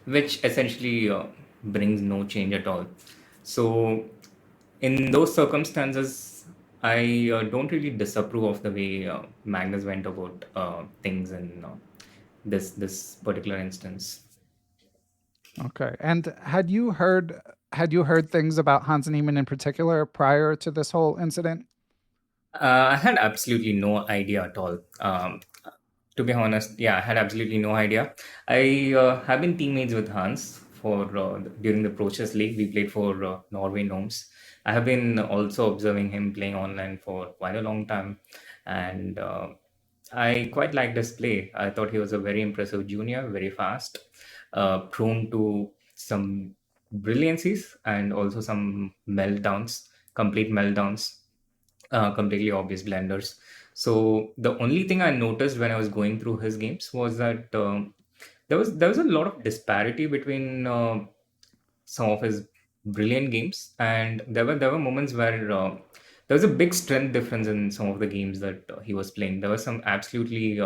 which essentially brings no change at all. So, in those circumstances, I don't really disapprove of the way Magnus went about things in this particular instance. Okay. And had you heard things about Hans Niemann in particular prior to this whole incident? I had absolutely no idea at all. To be honest, yeah, I had absolutely no idea. I have been teammates with Hans for during the Pro Chess League. We played for Norway Gnomes. I have been also observing him playing online for quite a long time, and I quite liked his play. I thought he was a very impressive junior, very fast, prone to some brilliancies and also some meltdowns, complete meltdowns, completely obvious blunders. So the only thing I noticed when I was going through his games was that there was a lot of disparity between some of his brilliant games, and there were moments where there was a big strength difference in some of the games that he was playing. There were some absolutely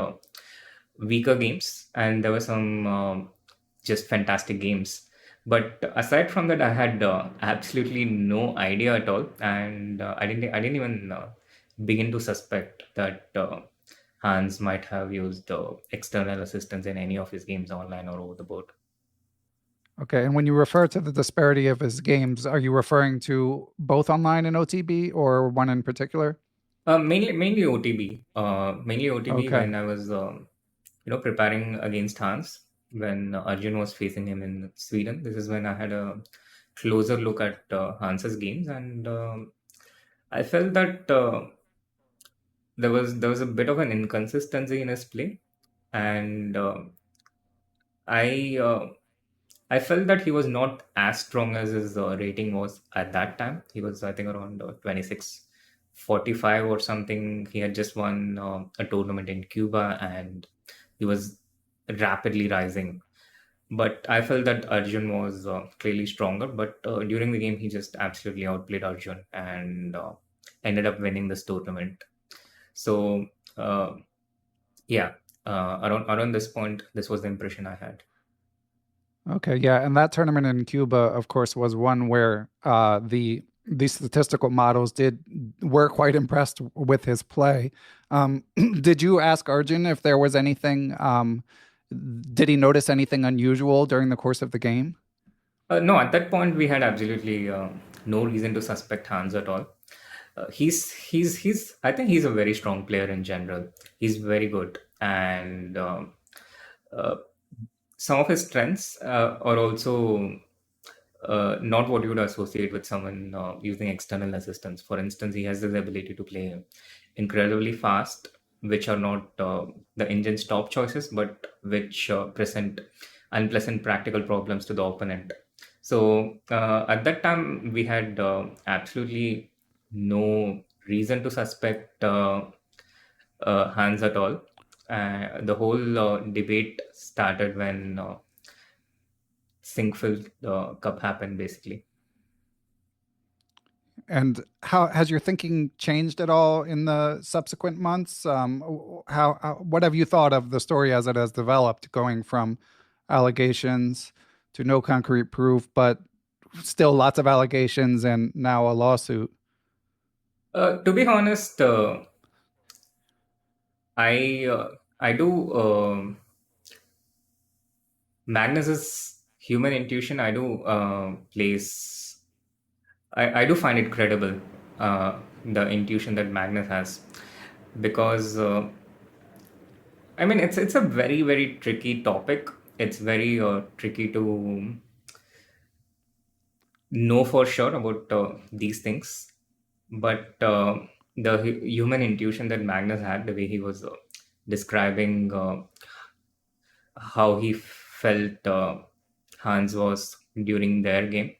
weaker games, and there were some just fantastic games. But aside from that, I had absolutely no idea at all, and I didn't even begin to suspect that Hans might have used external assistance in any of his games online or over the board. Okay. And when you refer to the disparity of his games, are you referring to both online and OTB, or one in particular? Mainly OTB. Mainly OTB Okay. when I was preparing against Hans when Arjun was facing him in Sweden. This is when I had a closer look at Hans's games, and I felt that there was a bit of an inconsistency in his play, and I I felt that he was not as strong as his rating was at that time. He was, I think, around 2645 or something. He had just won a tournament in Cuba, and he was rapidly rising. But I felt that Arjun was clearly stronger. But during the game, he just absolutely outplayed Arjun and ended up winning this tournament. So, uh, yeah, around this point, this was the impression I had. Okay, yeah, and that tournament in Cuba, of course, was one where the statistical models were quite impressed with his play. Did you ask Arjun if there was anything? Did he notice anything unusual during the course of the game? No, at that point, we had absolutely no reason to suspect Hans at all. He's. I think he's a very strong player in general. He's very good, and uh, some of his strengths are also not what you would associate with someone using external assistance. For instance, he has this ability to play incredibly fast, which are not the engine's top choices, but which present unpleasant practical problems to the opponent. So at that time, we had absolutely no reason to suspect Hans at all. The whole debate started when Sinkfield Cup happened, basically. And how has your thinking changed at all in the subsequent months? What have you thought of the story as it has developed, going from allegations to no concrete proof, but still lots of allegations and now a lawsuit. To be honest, I do Magnus's human intuition. I do place. I do find it credible, the intuition that Magnus has, because I mean it's a very tricky topic. It's very tricky to know for sure about these things, but the human intuition that Magnus had, the way he was describing how he felt Hans was during their game,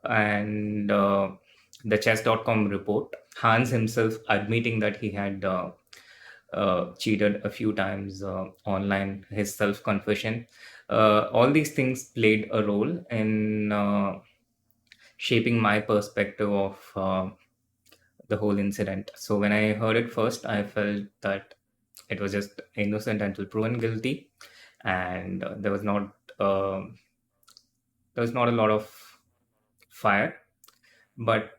and the chess.com report, Hans himself admitting that he had cheated a few times online, his self confession. All these things played a role in shaping my perspective of the whole incident. So when I heard it first, I felt that it was just innocent until proven guilty, and uh, there was not a lot of fire. But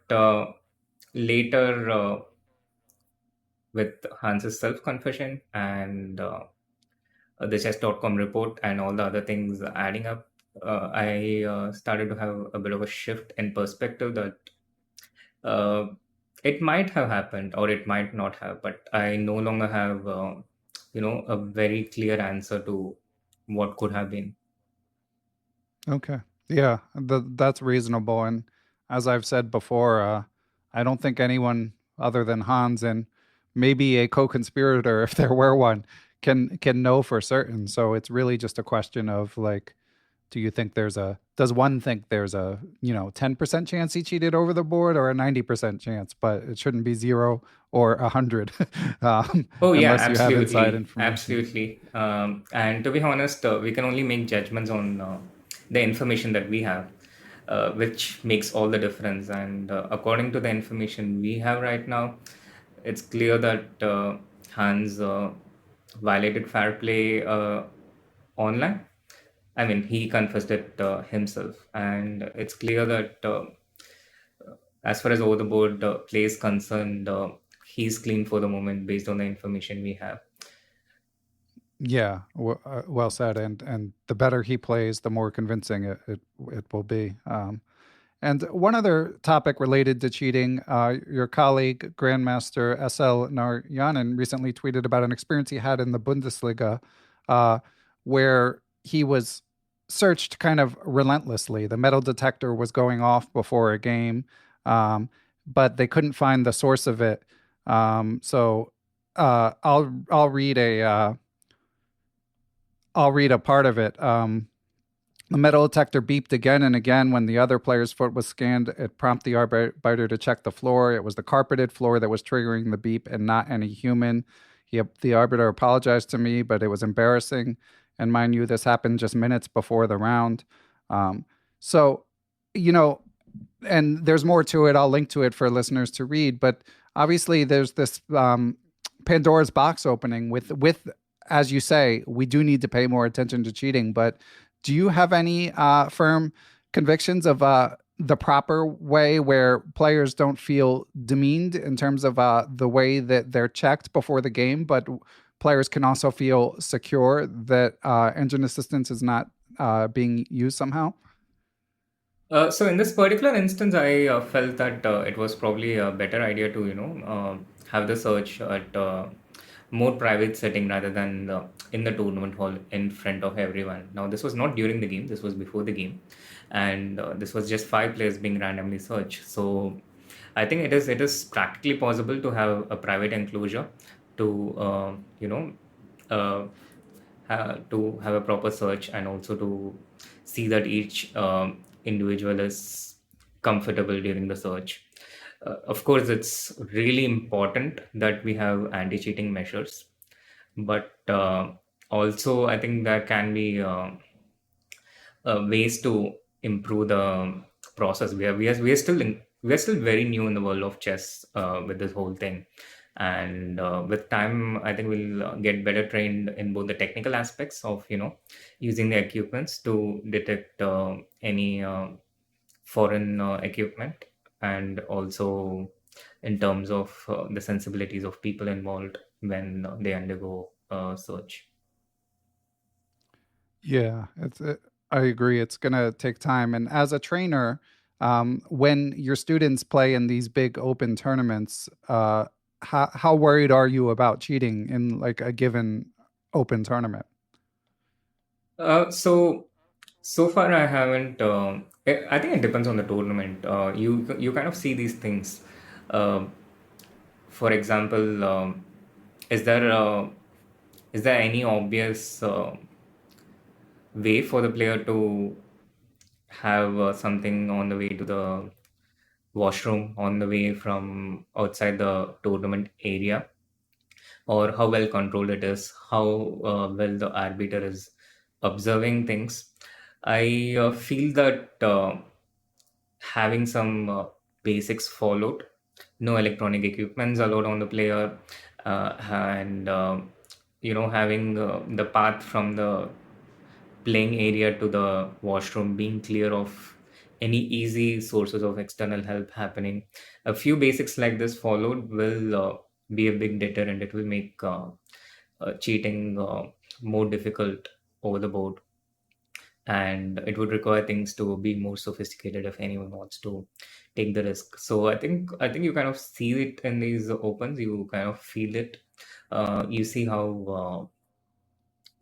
later, with Hans's self confession and the chess.com report and all the other things adding up, I started to have a bit of a shift in perspective that uh, it might have happened or it might not have, but I no longer have, a very clear answer to what could have been. Okay. Yeah, that's reasonable. And as I've said before, I don't think anyone other than Hans and maybe a co-conspirator, if there were one, can know for certain. So it's really just a question of like, do you think does one think there's a, 10% chance he cheated over the board or a 90% chance, but it shouldn't be zero or 100, Oh yeah, unless you have inside absolutely, information. absolutely. And to be honest, we can only make judgments on the information that we have, which makes all the difference. And according to the information we have right now, it's clear that Hans violated fair play online. I mean, he confessed it himself, and it's clear that as far as over the board play is concerned, he's clean for the moment based on the information we have. Yeah, well said. And the better he plays, the more convincing it will be. And one other topic related to cheating, your colleague, Grandmaster SL Narayanan, recently tweeted about an experience he had in the Bundesliga uh, where he was searched kind of relentlessly. The metal detector was going off before a game, um, but they couldn't find the source of it. So I'll read a part of it. The metal detector beeped again and again when the other player's foot was scanned. It prompted the arbiter to check the floor. It was the carpeted floor that was triggering the beep and not any human. The arbiter apologized to me, but it was embarrassing. And mind you, this happened just minutes before the round. Um, so, you know, and there's more to it. I'll link to it for listeners to read. But obviously, there's this Pandora's box opening with, as you say, we do need to pay more attention to cheating. But do you have any firm convictions of the proper way where players don't feel demeaned in terms of the way that they're checked before the game, but players can also feel secure that engine assistance is not being used somehow? So in this particular instance, I felt that it was probably a better idea to have the search at more private setting rather than in the tournament hall in front of everyone. Now this was not during the game; this was before the game, and this was just five players being randomly searched. So I think it is practically possible to have a private enclosure to uh, to have a proper search and also to see that each individual is comfortable during the search. Of course, it's really important that we have anti cheating measures, but also I think there can be ways to improve the process. We are still very new in the world of chess with this whole thing. And with time, I think we'll get better trained in both the technical aspects of using the equipments to detect any foreign equipment, and also in terms of the sensibilities of people involved when they undergo search. Yeah, I agree. It's gonna take time. And as a trainer, when your students play in these big open tournaments, how worried are you about cheating in like a given open tournament? So far I haven't. I think it depends on the tournament. You kind of see these things. Uh, for example, is there uh, is there any obvious way for the player to have something on the way to the washroom on the way from outside the tournament area, or how well controlled it is, how well the arbiter is observing things? I feel that having some basics followed, no electronic equipments allowed on the player, and having the path from the playing area to the washroom being clear of any easy sources of external help happening. A few basics like this followed will be a big deterrent. It will make cheating more difficult over the board, and it would require things to be more sophisticated if anyone wants to take the risk. So I think you kind of see it in these opens. You kind of feel it. You see how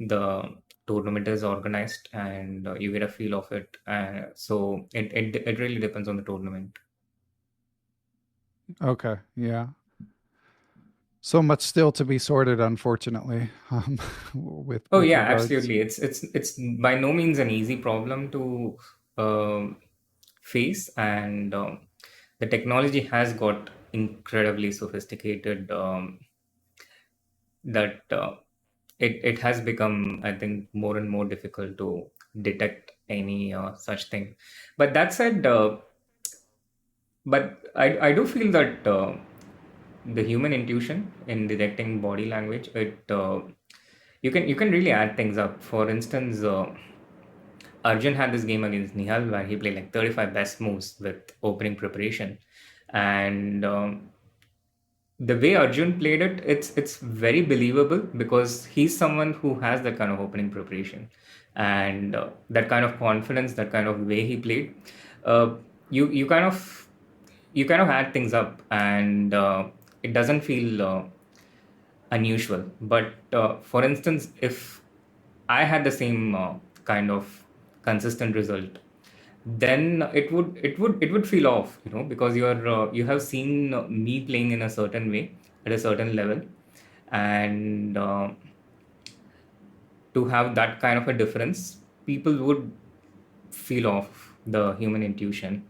the tournament is organized, and you get a feel of it. So it really depends on the tournament. Okay, yeah. So much still to be sorted, unfortunately, Oh with yeah, regards. absolutely. It's by no means an easy problem to face, and the technology has got incredibly sophisticated, that it has become, I think, more and more difficult to detect any such thing. But that said, but I do feel that the human intuition in detecting body language, it you can really add things up. For instance, Arjun had this game against Nihal where he played like 35 best moves with opening preparation, and the way Arjun played it, it's very believable because he's someone who has that kind of opening preparation, and that kind of confidence, that kind of way he played. Uh, you kind of add things up, and it doesn't feel unusual. But for instance, if I had the same kind of consistent result, then it would feel off, because you have seen me playing in a certain way at a certain level, and to have that kind of a difference, people would feel off the human intuition.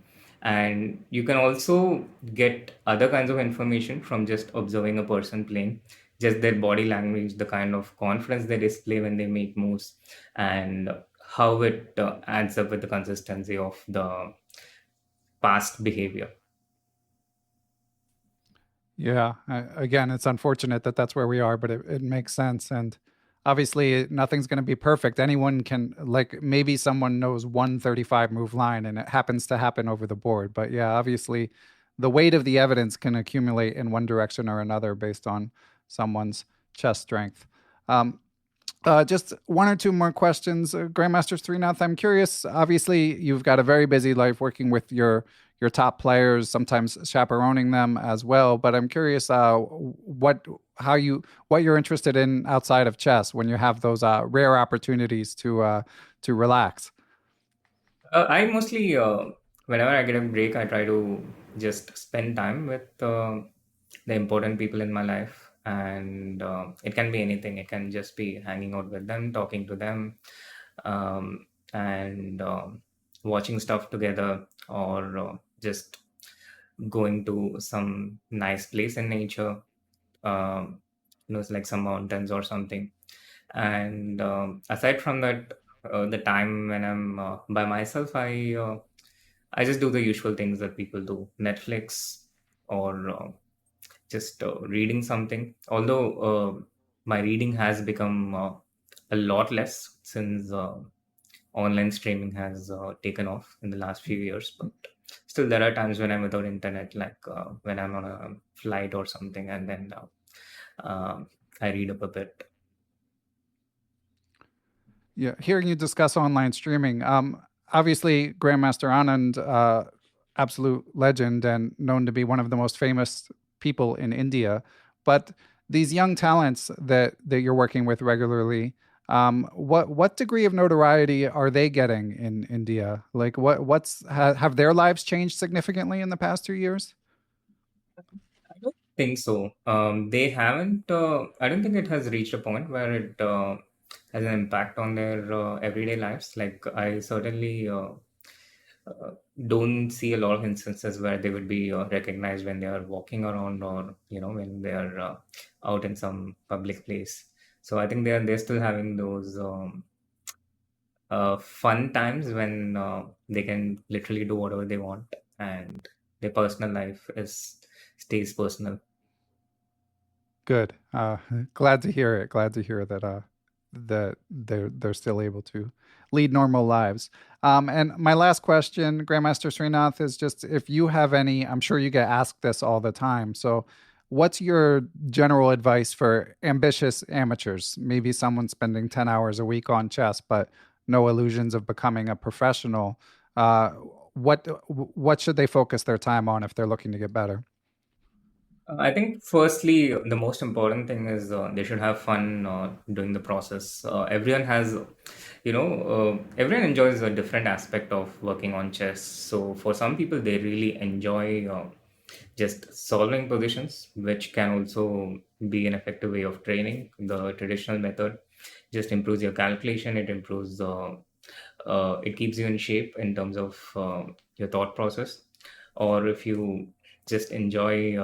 And you can also get other kinds of information from just observing a person playing, just their body language, the kind of confidence they display when they make moves, and how it adds up with the consistency of the past behavior. Yeah, again, it's unfortunate that that's where we are, but it makes sense. And obviously, nothing's going to be perfect. Anyone can, like, maybe someone knows 135 move line and it happens to happen over the board. But yeah, obviously, the weight of the evidence can accumulate in one direction or another based on someone's chess strength. Um, just one or two more questions, Grandmaster Srinath. I'm curious. Obviously, you've got a very busy life working with your top players, sometimes chaperoning them as well. But I'm curious, what you're interested in outside of chess when you have those rare opportunities to relax. I mostly, whenever I get a break, I try to just spend time with the important people in my life. And it can be anything. It can just be hanging out with them, talking to them, and watching stuff together, or just going to some nice place in nature, it's like some mountains or something. And aside from that, the time when I'm by myself, I just do the usual things that people do: Netflix, or just reading something. Although my reading has become a lot less since online streaming has taken off in the last few years, but still there are times when I'm without internet, like when I'm on a flight or something, and then I read up a bit. Yeah, hearing you discuss online streaming, obviously Grandmaster Anand, absolute legend and known to be one of the most famous people in India. But these young talents that you're working with regularly, what degree of notoriety are they getting in India? Like, have their lives changed significantly in the past 2 years? I don't think so. They haven't. I don't think it has reached a point where it has an impact on their everyday lives. Like I certainly uh, don't see a lot of instances where they would be recognized when they are walking around, or when they are out in some public place. So I think they're still having those fun times when they can literally do whatever they want, and their personal life is stays personal. Good. Glad to hear it. Glad to hear that they're still able to lead normal lives. And my last question, Grandmaster Srinath, is just if you have any. I'm sure you get asked this all the time. So, what's your general advice for ambitious amateurs? Maybe someone spending 10 hours a week on chess, but no illusions of becoming a professional. Uh, what should they focus their time on if they're looking to get better? I think firstly, the most important thing is they should have fun doing the process. Everyone has, everyone enjoys a different aspect of working on chess. So for some people, they really enjoy just solving positions, which can also be an effective way of training. The traditional method just improves your calculation. It improves, it keeps you in shape in terms of your thought process. Or if you just enjoy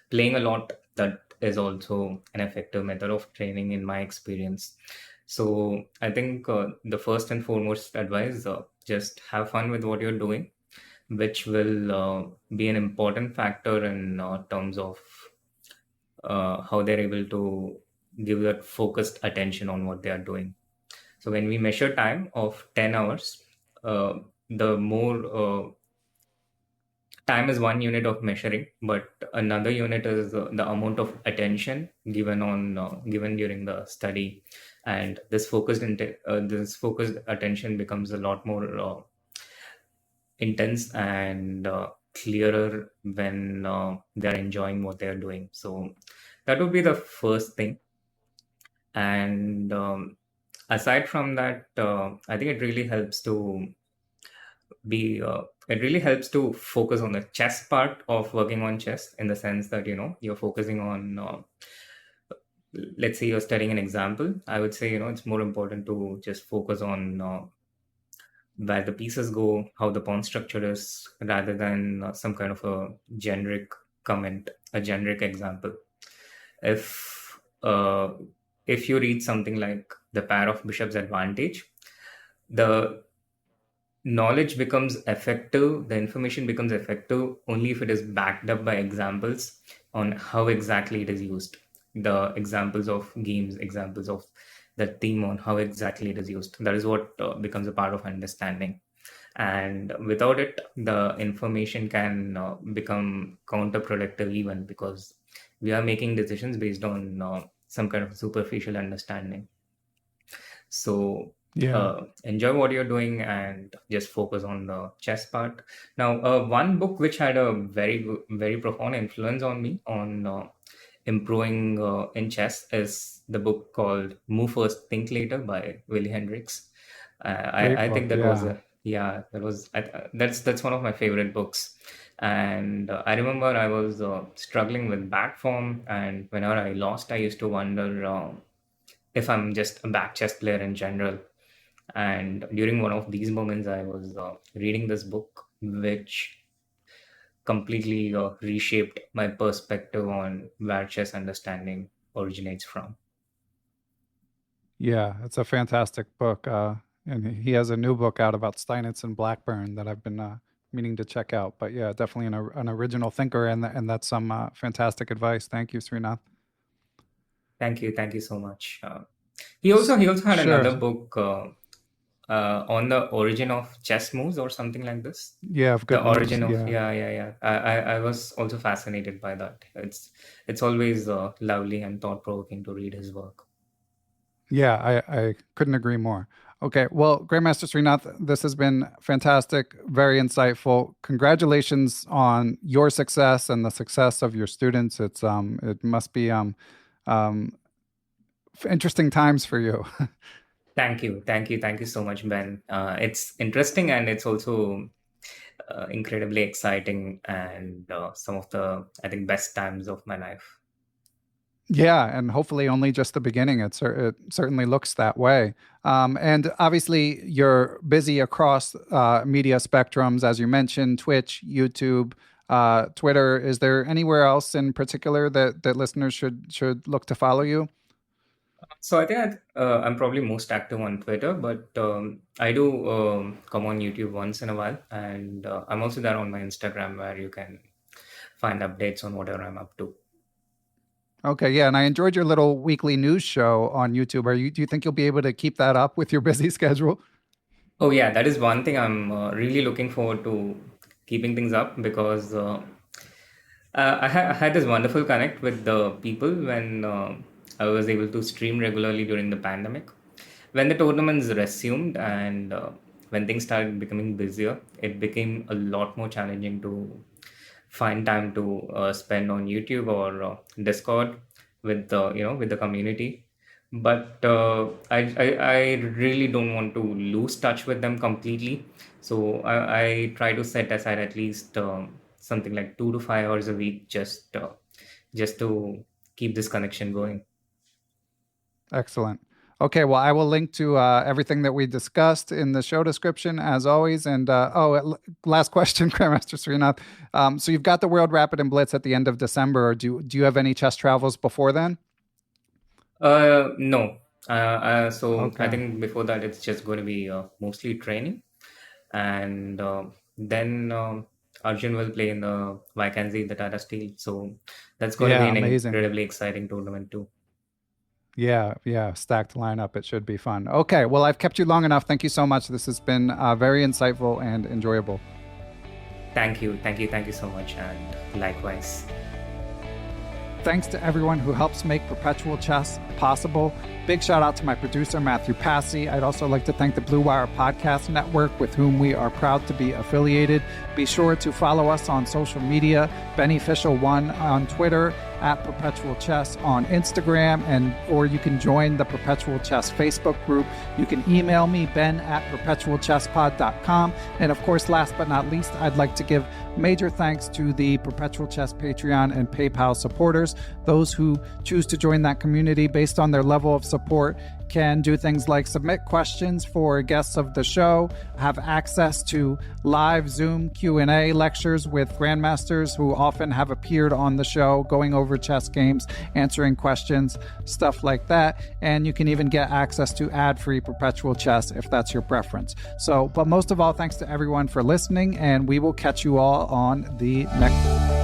playing a lot, that is also an effective method of training in my experience. So I think the first and foremost advice, just have fun with what you're doing, which will be an important factor in terms of how they're able to give that focused attention on what they are doing. So when we measure time of 10 hours, uh, the more time is one unit of measuring, but another unit is the amount of attention given during the study, and this focused attention becomes a lot more intense and clearer when they're enjoying what they're doing. So that would be the first thing. And aside from that, I think it really helps to focus on the chess part of working on chess, in the sense that you're focusing on, let's say you're studying an example. I would say it's more important to just focus on where the pieces go, how the pawn structure is, rather than some kind of a generic comment, a generic example. If uh, if you read something like the pair of bishops advantage, the knowledge becomes effective, the information becomes effective only if it is backed up by examples on how exactly it is used. The examples of games, examples of the theme on how exactly it is used. That is what becomes a part of understanding. And without it, the information can become counterproductive, even because we are making decisions based on some kind of superficial understanding. So Yeah, enjoy what you're doing and just focus on the chess part. Now, one book which had a very profound influence on me on improving in chess is the book called Move First, Think Later by Willie Hendricks. great I think book. that was Yeah. a yeah, that's one of my favorite books. And I remember I was struggling with back form, and whenever I lost, I used to wonder if I'm just a back chess player in general. And during one of these moments, I was reading this book, which completely reshaped my perspective on where chess understanding originates from. Yeah, it's a fantastic book. And he has a new book out about Steinitz and Blackburn that I've been meaning to check out. But yeah, definitely an original thinker, and that's some fantastic advice. Thank you, Srinath. Thank you so much. He also had Sure. another book on the origin of chess moves or something like this. Yeah, of The good moves. origin of Yeah. yeah. I was also fascinated by that. It's always lovely and thought provoking to read his work. Yeah, I couldn't agree more. Okay, well, Grandmaster Srinath, this has been fantastic, very insightful. Congratulations on your success and the success of your students. It must be um interesting times for you. Thank you so much, Ben. It's interesting and it's also incredibly exciting and some of the I think best times of my life. Yeah, and hopefully only just the beginning. It certainly looks that way. And obviously, you're busy across media spectrums, as you mentioned, Twitch, YouTube, Twitter. Is there anywhere else in particular that listeners should look to follow you? So I think I'm probably most active on Twitter, but I do come on YouTube once in a while, and I'm also there on my Instagram where you can find updates on whatever I'm up to. Okay, yeah, and I enjoyed your little weekly news show on YouTube. Do you think you'll be able to keep that up with your busy schedule? Oh yeah, that is one thing I'm really looking forward to keeping things up because I had this wonderful connect with the people when I was able to stream regularly during the pandemic. When the tournaments resumed and when things started becoming busier, it became a lot more challenging to find time to spend on YouTube or Discord with the with the community. But I really don't want to lose touch with them completely. So I try to set aside at least something like 2 to 5 hours a week just to keep this connection going. Excellent. Okay, well, I will link to everything that we discussed in the show description, as always. And last question, Grandmaster Srinath. So you've got the World Rapid and Blitz at the end of December. Do you have any chess travels before then? No. So I Okay. think before that it's just going to be mostly training, and then Arjun will play in the Vacancy, the Tata Steel. So that's going to be Yeah, an amazing. incredibly exciting tournament too. Yeah, yeah, stacked lineup. It should be fun. Okay, well, I've kept you long enough. Thank you so much. This has been very insightful and enjoyable. Thank you so much, and likewise. Thanks to everyone who helps make Perpetual Chess possible. Big shout out to my producer, Matthew Passy. I'd also like to thank the Blue Wire Podcast Network, with whom we are proud to be affiliated. Be sure to follow us on social media, Beneficial1 on Twitter, at Perpetual Chess on Instagram, or you can join the Perpetual Chess Facebook group. You can email me, ben@perpetualchesspod.com. And of course, last but not least, I'd like to give major thanks to the Perpetual Chess Patreon and PayPal supporters. Those who choose to join that community based on their level of support can do things like submit questions for guests of the show, have access to live Zoom Q&A lectures with grandmasters who often have appeared on the show, going over chess games, answering questions, stuff like that. And you can even get access to ad-free Perpetual Chess if that's your preference. So, but most of all, thanks to everyone for listening, and we will catch you all on the next